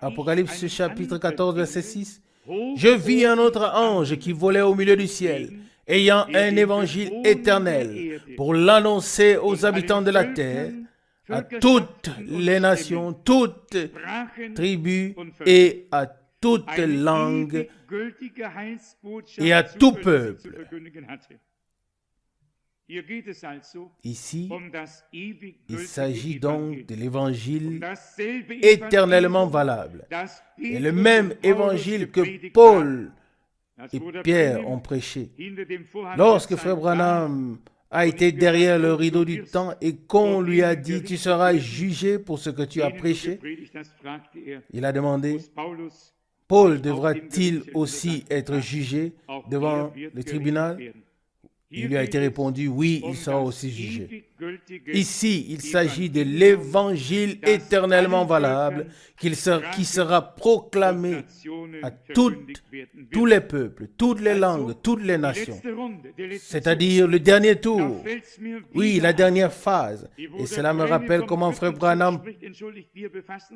Speaker 1: Apocalypse chapitre 14, verset 6, « Je vis un autre ange qui volait au milieu du ciel, ayant un évangile éternel pour l'annoncer aux habitants de la terre, à toutes les nations, toutes tribus et à toute langue et à tout peuple. » Ici, il s'agit donc de l'évangile éternellement valable. Et le même évangile que Paul et Pierre ont prêché. Lorsque Frère Branham a été derrière le rideau du temps et qu'on lui a dit « Tu seras jugé pour ce que tu as prêché », il a demandé « Paul devra-t-il aussi être jugé devant le tribunal ?» Il lui a été répondu, oui, il sera aussi jugé. Ici, il s'agit de l'évangile éternellement valable qui sera proclamé à tous les peuples, toutes les langues, toutes les nations. C'est-à-dire le dernier tour. Oui, la dernière phase. Et cela me rappelle comment Frère Branham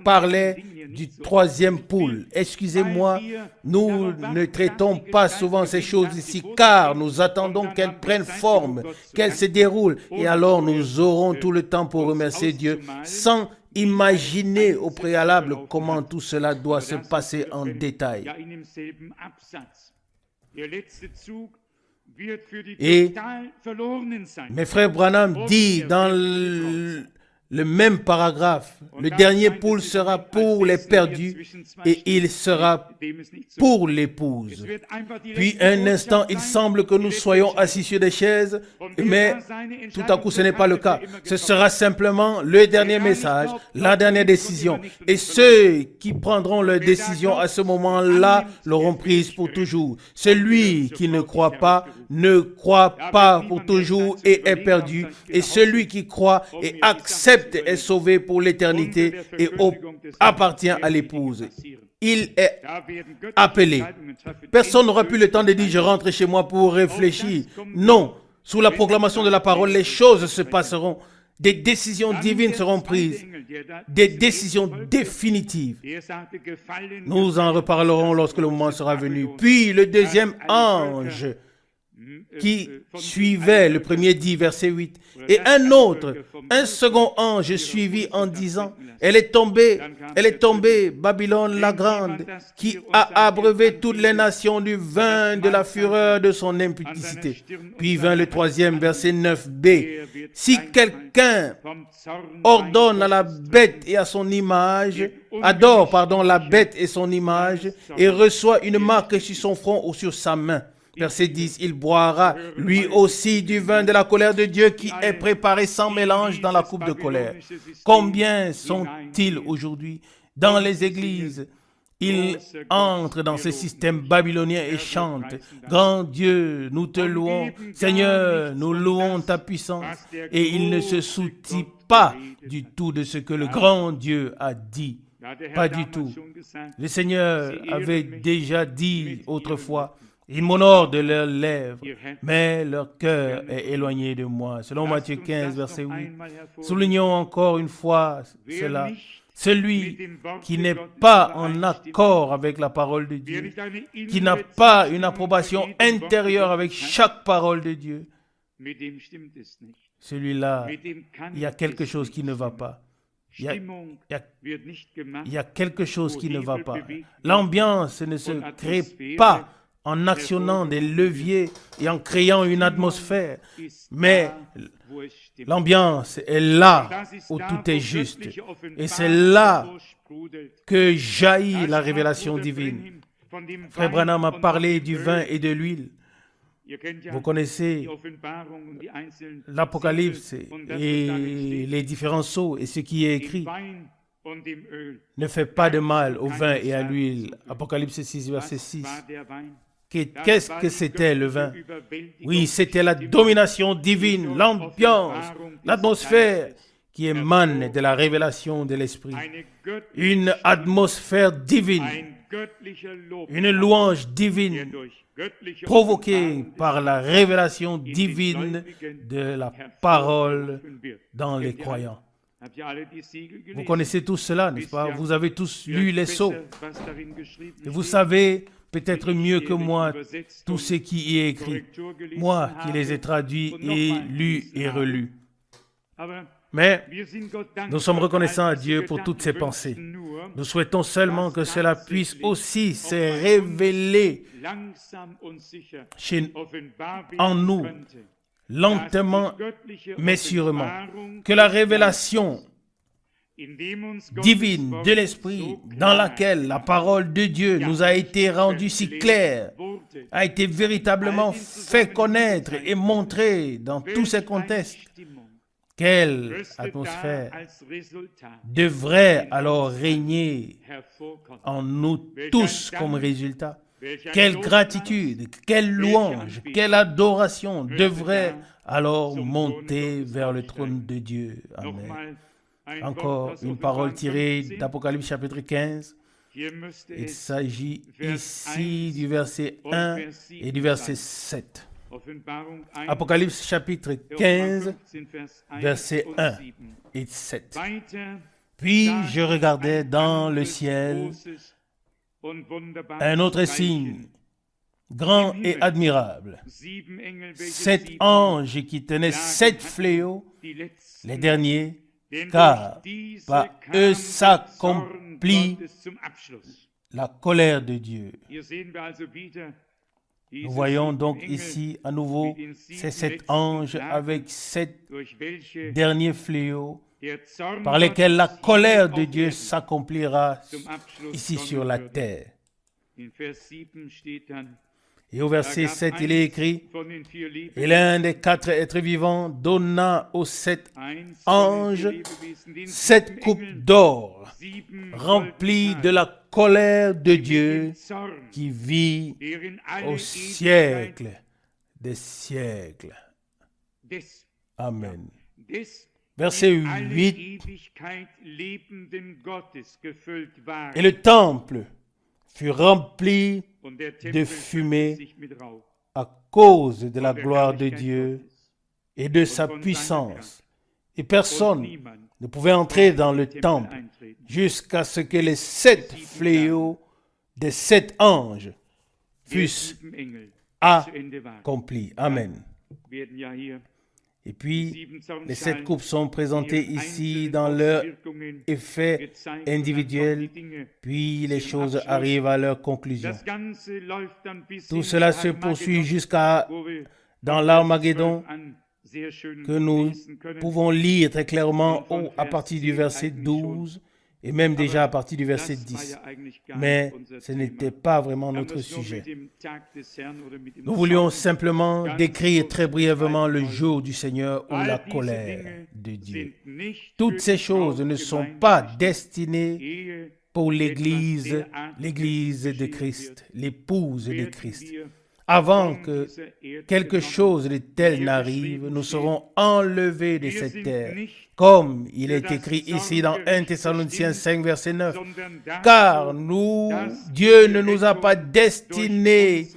Speaker 1: parlait du troisième poule. Excusez-moi, nous ne traitons pas souvent ces choses ici, car nous attendons qu'elles prennent forme, qu'elles se déroulent. Et alors nous aurons tout le temps pour remercier Dieu sans imaginer au préalable comment tout cela doit se passer en détail. Et mes frères Branham dit dans le même paragraphe. Le dernier poule sera pour les perdus et il sera pour l'épouse. Puis un instant, il semble que nous soyons assis sur des chaises, mais tout à coup, ce n'est pas le cas. Ce sera simplement le dernier message, la dernière décision. Et ceux qui prendront leur décision à ce moment-là l'auront prise pour toujours. Celui qui ne croit pas pour toujours et est perdu. Et celui qui croit et accepte est sauvé pour l'éternité et appartient à l'épouse. Il est appelé. Personne n'aura plus le temps de dire « je rentre chez moi pour réfléchir ». Non, sous la proclamation de la parole, les choses se passeront. Des décisions divines seront prises. Des décisions définitives. Nous en reparlerons lorsque le moment sera venu. Puis le deuxième ange qui suivait le premier dit, verset 8. Et un second ange suivit en disant, elle est tombée, Babylone la grande, qui a abreuvé toutes les nations du vin de la fureur de son impudicité. Puis vint le troisième, verset 9b. Si quelqu'un ordonne à la bête et à son image, adore la bête et son image, et reçoit une marque sur son front ou sur sa main. Verset 10, il boira lui aussi du vin de la colère de Dieu qui est préparé sans mélange dans la coupe de colère. Combien sont-ils aujourd'hui dans les églises? Ils entrent dans ce système babylonien et chantent. Grand Dieu, nous te louons. Seigneur, nous louons ta puissance. Et ils ne se soucient pas du tout de ce que le grand Dieu a dit. Pas du tout. Le Seigneur avait déjà dit autrefois, ils m'honorent de leurs lèvres, mais leur cœur est éloigné de moi. Selon Matthieu 15, verset 8. Soulignons encore une fois cela. Celui qui n'est pas en accord avec la parole de Dieu, qui n'a pas une approbation intérieure avec chaque parole de Dieu, celui-là, il y a quelque chose qui ne va pas. Il y a quelque chose qui ne va pas. L'ambiance ne se crée pas en actionnant des leviers et en créant une atmosphère. Mais l'ambiance est là où tout est juste. Et c'est là que jaillit la révélation divine. Frère Branham a parlé du vin et de l'huile. Vous connaissez l'Apocalypse et les différents sceaux et ce qui est écrit. Ne fait pas de mal au vin et à l'huile. Apocalypse 6, verset 6. Qu'est-ce que c'était le vin? Oui, c'était la domination divine, l'ambiance, l'atmosphère qui émane de la révélation de l'Esprit. Une atmosphère divine, une louange divine provoquée par la révélation divine de la parole dans les croyants. Vous connaissez tous cela, n'est-ce pas? Vous avez tous lu les sceaux. Et vous savez peut-être mieux que moi tout ce qui y est écrit. Moi qui les ai traduits et lus et relus. Mais nous sommes reconnaissants à Dieu pour toutes ces pensées. Nous souhaitons seulement que cela puisse aussi se révéler en nous, lentement mais sûrement. Que la révélation divine de l'Esprit, dans laquelle la parole de Dieu nous a été rendue si claire, a été véritablement fait connaître et montrée dans tous ces contextes. Quelle atmosphère devrait alors régner en nous tous comme résultat? Quelle gratitude, quelle louange, quelle adoration devrait alors monter vers le trône de Dieu. Amen. Encore une parole tirée d'Apocalypse chapitre 15. Il s'agit ici du verset 1 et du verset 7. Apocalypse chapitre 15, versets 1 et 7. Puis je regardais dans le ciel un autre signe, grand et admirable. 7 anges qui tenaient 7 fléaux, les derniers, car par eux s'accomplit la colère de Dieu. Nous voyons donc ici à nouveau ces 7 anges avec 7 derniers fléaux par lesquels la colère de Dieu s'accomplira ici sur la terre. Et au verset 7, il est écrit, « Et l'un des 4 êtres vivants donna aux 7 anges 7 coupes d'or, remplies de la colère de Dieu qui vit au siècle des siècles. » Amen. Verset 8, « Et le temple fut rempli de fumée à cause de la gloire de Dieu et de sa puissance. Et personne ne pouvait entrer dans le temple jusqu'à ce que les 7 fléaux des 7 anges fussent accomplis. » Amen. Et puis, les 7 coupes sont présentées ici dans leur effet individuel, puis les choses arrivent à leur conclusion. Tout cela se poursuit jusqu'à dans l'Armageddon, que nous pouvons lire très clairement à partir du verset 12 et même déjà à partir du verset 10. Mais ce n'était pas vraiment notre sujet. Nous voulions simplement décrire très brièvement le jour du Seigneur ou la colère de Dieu. Toutes ces choses ne sont pas destinées pour l'Église de Christ, l'épouse de Christ. Avant que quelque chose de tel n'arrive, nous serons enlevés de cette terre, comme il est écrit ici dans 1 Thessaloniciens 5, verset 9. Car Dieu ne nous a pas destinés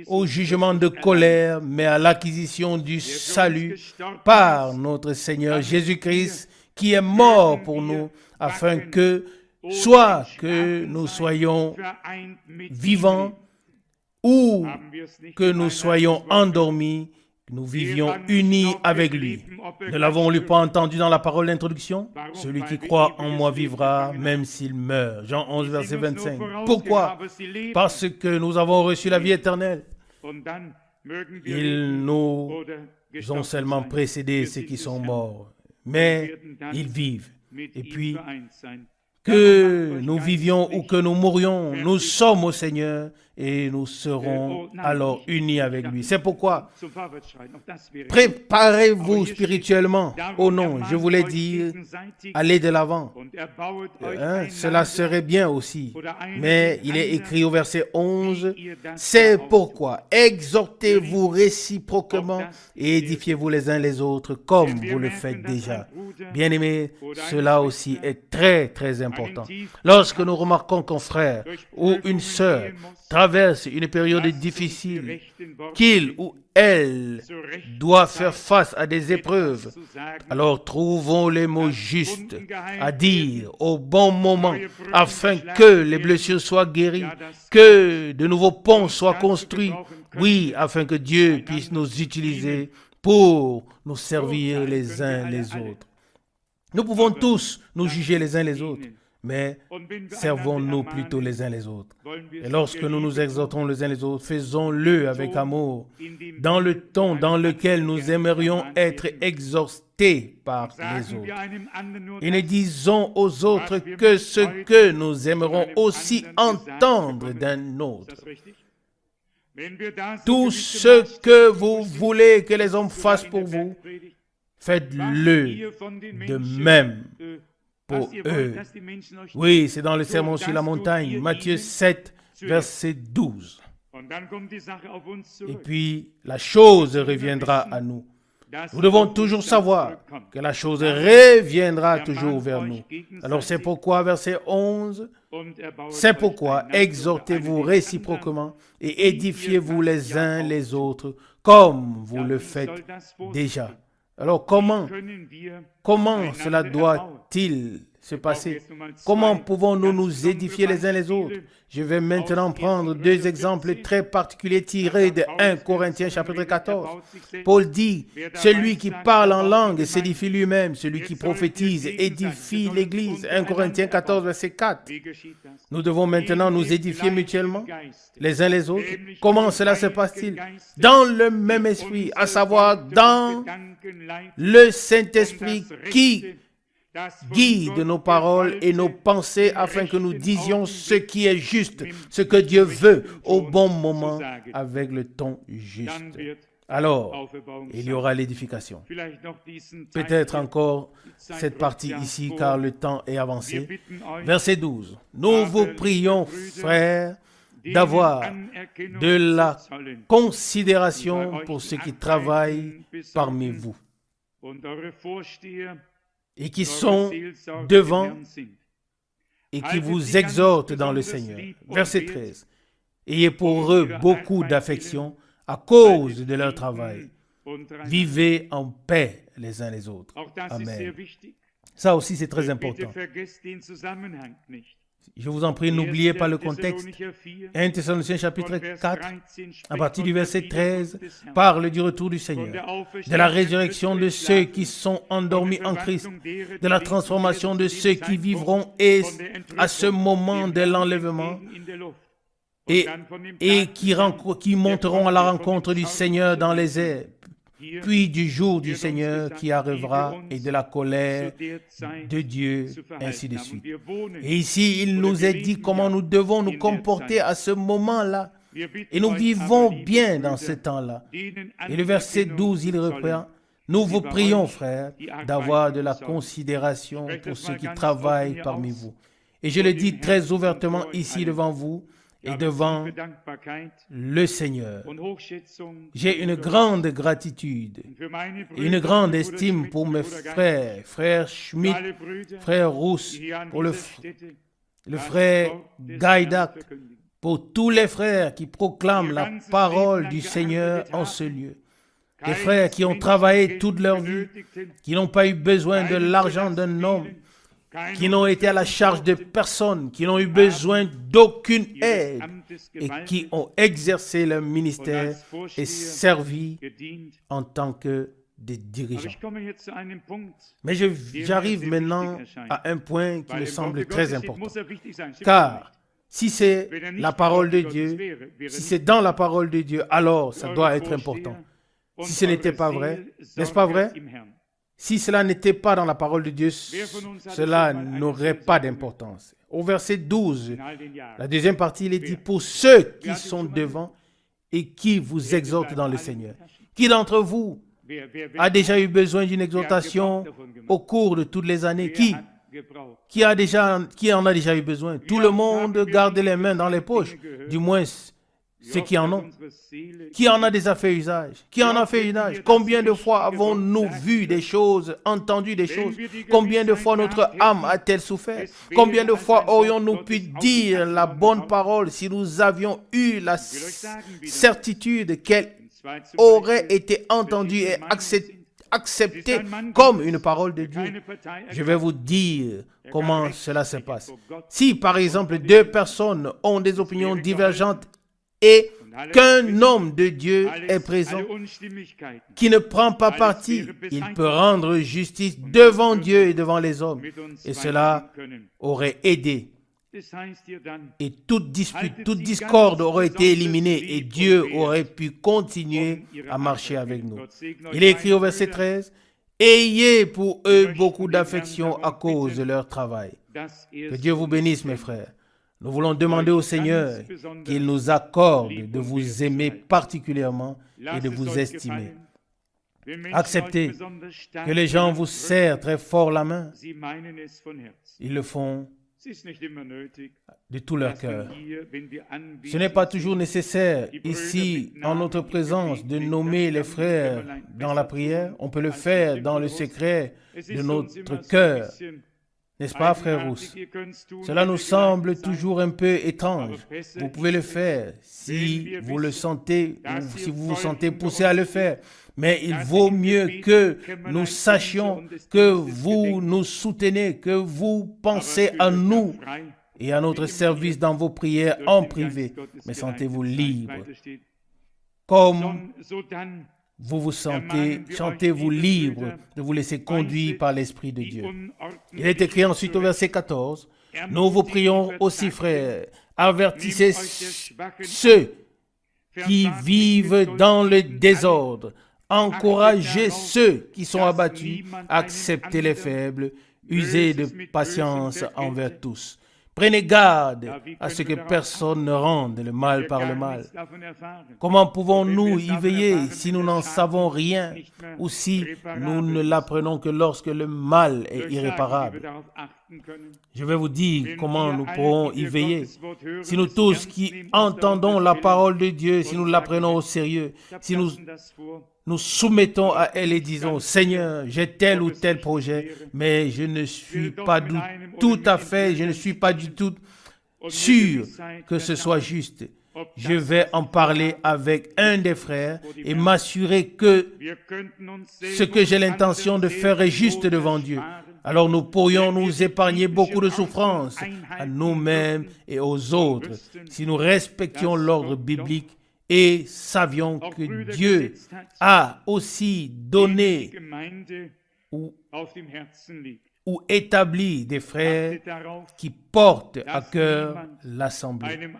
Speaker 1: au jugement de colère, mais à l'acquisition du salut par notre Seigneur Jésus-Christ, qui est mort pour nous, afin que, soit que nous soyons vivants, ou que nous soyons endormis, nous vivions unis avec lui. Ne l'avons-nous pas entendu dans la parole d'introduction? Celui qui croit en moi vivra, même s'il meurt. Jean 11, verset 25. Pourquoi? Parce que nous avons reçu la vie éternelle. Ils nous ont seulement précédés, ceux qui sont morts. Mais ils vivent. Et puis, que nous vivions ou que nous mourions, nous sommes au Seigneur et nous serons alors unis avec lui. C'est pourquoi préparez-vous spirituellement. Oh non, je voulais dire, allez de l'avant. Cela serait bien aussi. Mais il est écrit au verset 11, c'est pourquoi exhortez-vous réciproquement et édifiez-vous les uns les autres comme vous le faites déjà. Bien-aimés, cela aussi est très très important. Lorsque nous remarquons qu'un frère ou une sœur traverse une période difficile, qu'il ou elle doit faire face à des épreuves, alors trouvons les mots justes à dire au bon moment afin que les blessures soient guéries, que de nouveaux ponts soient construits, oui, afin que Dieu puisse nous utiliser pour nous servir les uns les autres. Nous pouvons tous nous juger les uns les autres, mais servons-nous plutôt les uns les autres. Et lorsque nous nous exhortons les uns les autres, faisons-le avec amour, dans le ton dans lequel nous aimerions être exhortés par les autres. Et ne disons aux autres que ce que nous aimerons aussi entendre d'un autre. Tout ce que vous voulez que les hommes fassent pour vous, faites-le de même pour eux. Oui, c'est dans le sermon sur la montagne, Matthieu 7, verset 12. Et puis, la chose reviendra à nous. Nous devons toujours savoir que la chose reviendra toujours vers nous. Alors c'est pourquoi, verset 11, c'est pourquoi exhortez-vous réciproquement et édifiez-vous les uns les autres comme vous le faites déjà. Alors comment cela doit-il se passer. Comment pouvons-nous nous édifier les uns les autres? Je vais maintenant prendre deux exemples très particuliers tirés de 1 Corinthiens chapitre 14. Paul dit, celui qui parle en langue s'édifie lui-même, celui qui prophétise édifie l'Église. 1 Corinthiens 14, verset 4. Nous devons maintenant nous édifier mutuellement, les uns les autres. Comment cela se passe-t-il? Dans le même esprit, à savoir dans le Saint-Esprit qui guide nos paroles et nos pensées afin que nous disions ce qui est juste, ce que Dieu veut au bon moment avec le ton juste. Alors, il y aura l'édification. Peut-être encore cette partie ici car le temps est avancé. Verset 12. Nous vous prions, frères, d'avoir de la considération pour ceux qui travaillent parmi vous et qui sont devant et qui vous exhortent dans le Seigneur. Verset 13. Ayez pour eux beaucoup d'affection à cause de leur travail. Vivez en paix les uns les autres. Amen. Ça aussi, c'est très important. Je vous en prie, n'oubliez pas le contexte. 1 Thessaloniciens chapitre 4, à partir du verset 13, parle du retour du Seigneur, de la résurrection de ceux qui sont endormis en Christ, de la transformation de ceux qui vivront et à ce moment de l'enlèvement et qui monteront à la rencontre du Seigneur dans les airs, puis du jour du Seigneur qui arrivera et de la colère de Dieu, ainsi de suite. Et ici, il nous est dit comment nous devons nous comporter à ce moment-là. Et nous vivons bien dans ce temps-là. Et le verset 12, il reprend, « Nous vous prions, frères, d'avoir de la considération pour ceux qui travaillent parmi vous. » Et je le dis très ouvertement ici devant vous, et devant le Seigneur. J'ai une grande gratitude, une grande estime pour mes frère Schmidt, frère Rousse, pour le frère Gaidak, pour tous les frères qui proclament la parole du Seigneur en ce lieu. Les frères qui ont travaillé toute leur vie, qui n'ont pas eu besoin de l'argent d'un homme, qui n'ont été à la charge de personne, qui n'ont eu besoin d'aucune aide et qui ont exercé leur ministère et servi en tant que des dirigeants. Mais j'arrive maintenant à un point qui me semble très important. Car si c'est la parole de Dieu, si c'est dans la parole de Dieu, alors ça doit être important. Si ce n'était pas vrai, n'est-ce pas vrai? Si cela n'était pas dans la parole de Dieu, cela n'aurait pas d'importance. Au verset 12, la deuxième partie, il est dit, pour ceux qui sont devant et qui vous exhortent dans le Seigneur. Qui d'entre vous a déjà eu besoin d'une exhortation au cours de toutes les années? Qui en a déjà eu besoin? Tout le monde garde les mains dans les poches, du moins ceux qui en ont. Qui en a déjà fait usage? Qui en a fait usage? Combien de fois avons-nous vu des choses, entendu des choses? Combien de fois notre âme a-t-elle souffert? Combien de fois aurions-nous pu dire la bonne parole si nous avions eu la certitude qu'elle aurait été entendue et acceptée comme une parole de Dieu? Je vais vous dire comment cela se passe. Si, par exemple, deux personnes ont des opinions divergentes et qu'un homme de Dieu est présent, qui ne prend pas parti, il peut rendre justice devant Dieu et devant les hommes. Et cela aurait aidé. Et toute dispute, toute discorde aurait été éliminée et Dieu aurait pu continuer à marcher avec nous. Il est écrit au verset 13, « Ayez pour eux beaucoup d'affection à cause de leur travail. » Que Dieu vous bénisse, mes frères. Nous voulons demander au Seigneur qu'il nous accorde de vous aimer particulièrement et de vous estimer. Acceptez que les gens vous serrent très fort la main. Ils le font de tout leur cœur. Ce n'est pas toujours nécessaire, ici, en notre présence, de nommer les frères dans la prière. On peut le faire dans le secret de notre cœur. N'est-ce pas, frère Rousse? Cela nous semble toujours un peu étrange. Vous pouvez le faire si vous le sentez ou si vous vous sentez poussé à le faire. Mais il vaut mieux que nous sachions que vous nous soutenez, que vous pensez à nous et à notre service dans vos prières en privé. Mais sentez-vous libre. Comme vous vous sentez, sentez-vous libre de vous laisser conduire par l'Esprit de Dieu. Il est écrit ensuite au verset 14, « Nous vous prions aussi, frères, avertissez ceux qui vivent dans le désordre, encouragez ceux qui sont abattus, acceptez les faibles, usez de patience envers tous. » Prenez garde à ce que personne ne rende le mal par le mal. Comment pouvons-nous y veiller si nous n'en savons rien ou si nous ne l'apprenons que lorsque le mal est irréparable? Je vais vous dire comment nous pourrons y veiller. Si nous tous qui entendons la parole de Dieu, si nous l'apprenons au sérieux, si nous soumettons à elle et disons, Seigneur, j'ai tel ou tel projet, mais je ne suis pas du tout sûr que ce soit juste. Je vais en parler avec un des frères et m'assurer que ce que j'ai l'intention de faire est juste devant Dieu. Alors nous pourrions nous épargner beaucoup de souffrances à nous-mêmes et aux autres si nous respections l'ordre biblique et savions que Dieu a aussi donné ou établi des frères qui portent à cœur l'assemblée.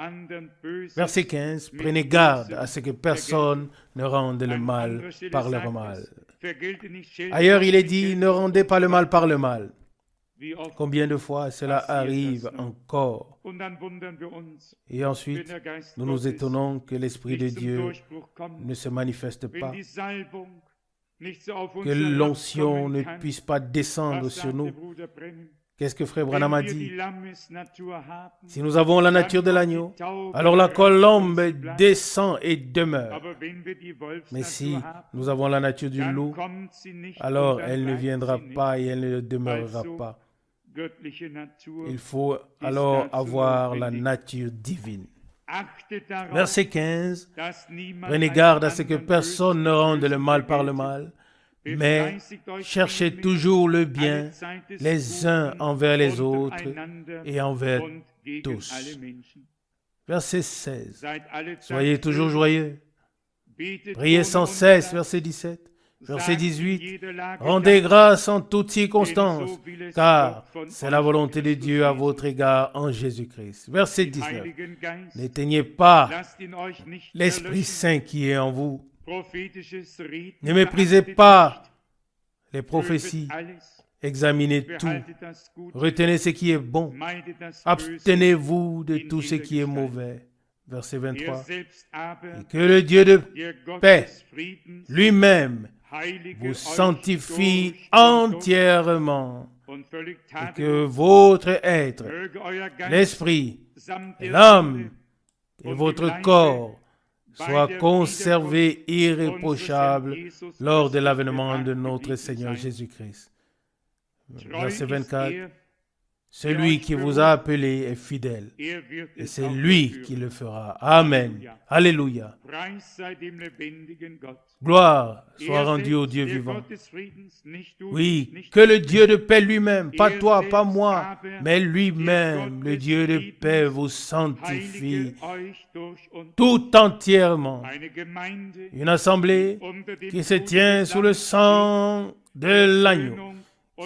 Speaker 1: Verset 15, prenez garde à ce que personne ne rende le mal par le mal. Ailleurs, il est dit, ne rendez pas le mal par le mal. Combien de fois cela arrive encore? Et ensuite, nous nous étonnons que l'Esprit de Dieu ne se manifeste pas, que l'onction ne puisse pas descendre sur nous. Qu'est-ce que Frère Branham a dit? Si nous avons la nature de l'agneau, alors la colombe descend et demeure. Mais si nous avons la nature du loup, alors elle ne viendra pas et elle ne demeurera pas. Il faut alors avoir la nature divine. Verset 15, prenez garde à ce que personne ne rende le mal par le mal, mais cherchez toujours le bien les uns envers les autres et envers tous. Verset 16, soyez toujours joyeux, priez sans cesse. Verset 17. Verset 18, rendez grâce en toutes circonstances, car c'est la volonté de Dieu à votre égard en Jésus-Christ. Verset 19, n'éteignez pas l'Esprit Saint qui est en vous. Ne méprisez pas les prophéties, examinez tout, retenez ce qui est bon, abstenez-vous de tout ce qui est mauvais. Verset 23, et que le Dieu de paix lui-même vous sanctifie entièrement et que votre être, l'esprit, l'âme et votre corps soient conservés irréprochables lors de l'avènement de notre Seigneur Jésus-Christ. Verset 24. Celui qui vous a appelé est fidèle, et c'est lui qui le fera. Amen. Alléluia. Gloire soit rendue au Dieu vivant. Oui, que le Dieu de paix lui-même, pas toi, pas moi, mais lui-même, le Dieu de paix vous sanctifie tout entièrement. Une assemblée qui se tient sous le sang de l'agneau,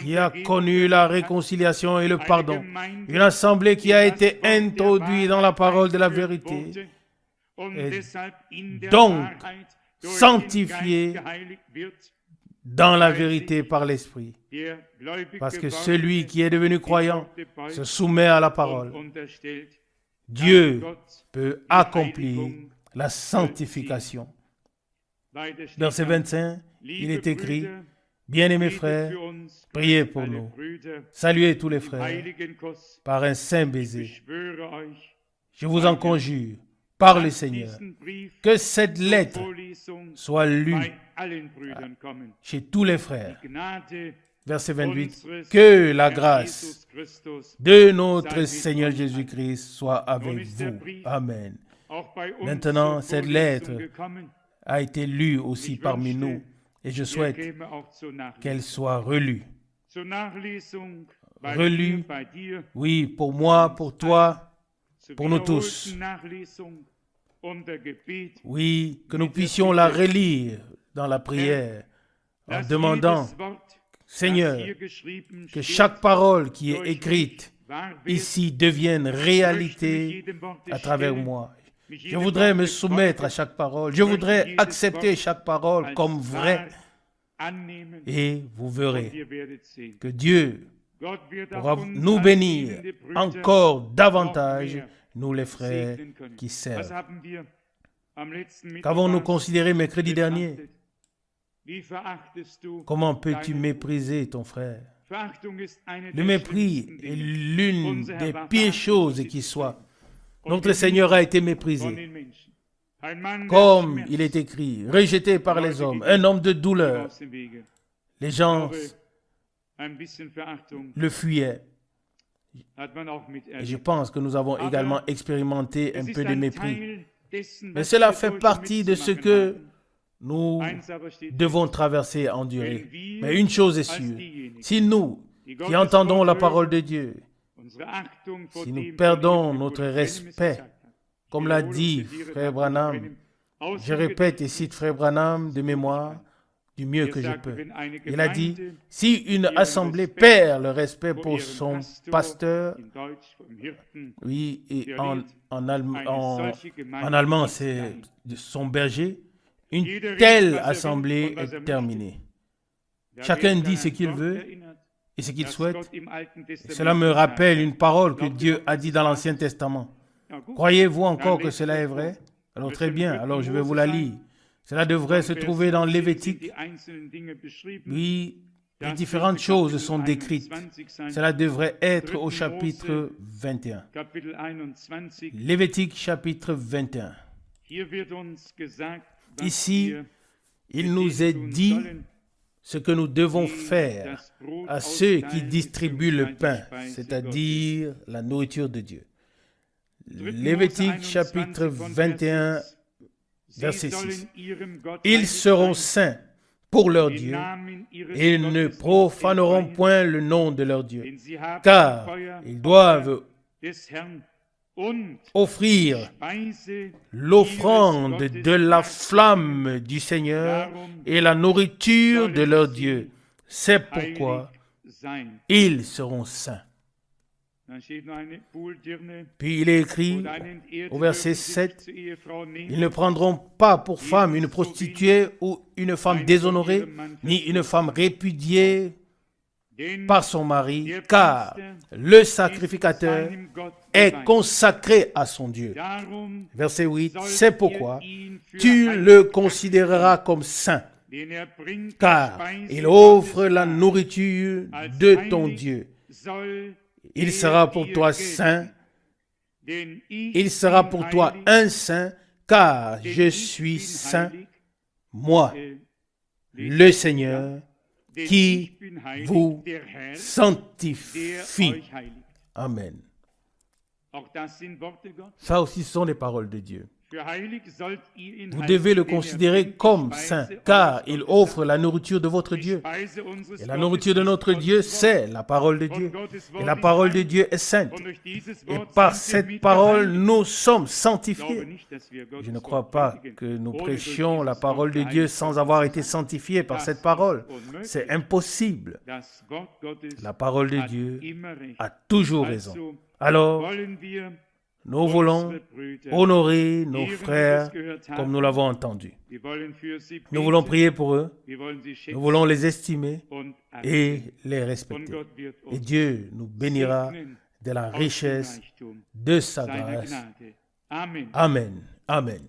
Speaker 1: qui a connu la réconciliation et le pardon. Une assemblée qui a été introduite dans la parole de la vérité. Et donc, sanctifiée dans la vérité par l'Esprit. Parce que celui qui est devenu croyant se soumet à la parole. Dieu peut accomplir la sanctification. Verset 25, il est écrit, bien-aimés frères, priez pour nous. Saluez tous les frères par un saint baiser. Je vous en conjure, par le Seigneur, que cette lettre soit lue chez tous les frères. Verset 28. Que la grâce de notre Seigneur Jésus-Christ soit avec vous. Amen. Maintenant, cette lettre a été lue aussi parmi nous et je souhaite qu'elle soit relue. Relue, oui, pour moi, pour toi, pour nous tous. Oui, que nous puissions la relire dans la prière en demandant, Seigneur, que chaque parole qui est écrite ici devienne réalité à travers moi. Je voudrais me soumettre à chaque parole. Je voudrais accepter chaque parole comme vraie. Et vous verrez que Dieu pourra nous bénir encore davantage, nous les frères qui servent. Qu'avons-nous considéré mercredi dernier? Comment peux-tu mépriser ton frère? Le mépris est l'une des pires choses qui soit. Notre Seigneur a été méprisé. Comme il est écrit, rejeté par les hommes, un homme de douleur. Les gens le fuyaient. Et je pense que nous avons également expérimenté un peu de mépris. Mais cela fait partie de ce que nous devons traverser, endurer. Mais une chose est sûre, si nous, qui entendons la parole de Dieu, si nous perdons notre respect, comme l'a dit Frère Branham, je répète et cite Frère Branham de mémoire, du mieux que je peux. Il a dit, si une assemblée perd le respect pour son pasteur, oui, et en allemand c'est son berger, une telle assemblée est terminée. Chacun dit ce qu'il veut et ce qu'il souhaite. Et cela me rappelle une parole que Dieu a dit dans l'Ancien Testament. Croyez-vous encore que cela est vrai? Alors très bien, alors je vais vous la lire. Cela devrait se trouver dans Lévitique. Oui, les différentes choses sont décrites. Cela devrait être au chapitre 21. Lévitique chapitre 21. Ici, il nous est dit ce que nous devons faire à ceux qui distribuent le pain, c'est-à-dire la nourriture de Dieu. Lévitique chapitre 21, verset 6. Ils seront saints pour leur Dieu et ils ne profaneront point le nom de leur Dieu, car ils doivent offrir l'offrande de la flamme du Seigneur et la nourriture de leur Dieu. C'est pourquoi ils seront saints. Puis il est écrit au verset 7, ils ne prendront pas pour femme une prostituée ou une femme déshonorée, ni une femme répudiée par son mari, car le sacrificateur est consacré à son Dieu. Verset 8, c'est pourquoi tu le considéreras comme saint, car il offre la nourriture de ton Dieu. Il sera pour toi saint, il sera pour toi un saint, car je suis saint, moi, le Seigneur, qui vous sanctifie. Amen. Ça aussi, ce sont les paroles de Dieu. Vous devez le considérer comme saint, car il offre la nourriture de votre Dieu. Et la nourriture de notre Dieu, c'est la parole de Dieu. Et la parole de Dieu est sainte. Et par cette parole, nous sommes sanctifiés. Je ne crois pas que nous prêchions la parole de Dieu sans avoir été sanctifiés par cette parole. C'est impossible. La parole de Dieu a toujours raison. Alors, nous voulons honorer nos frères comme nous l'avons entendu. Nous voulons prier pour eux. Nous voulons les estimer et les respecter. Et Dieu nous bénira de la richesse de sa grâce. Amen. Amen.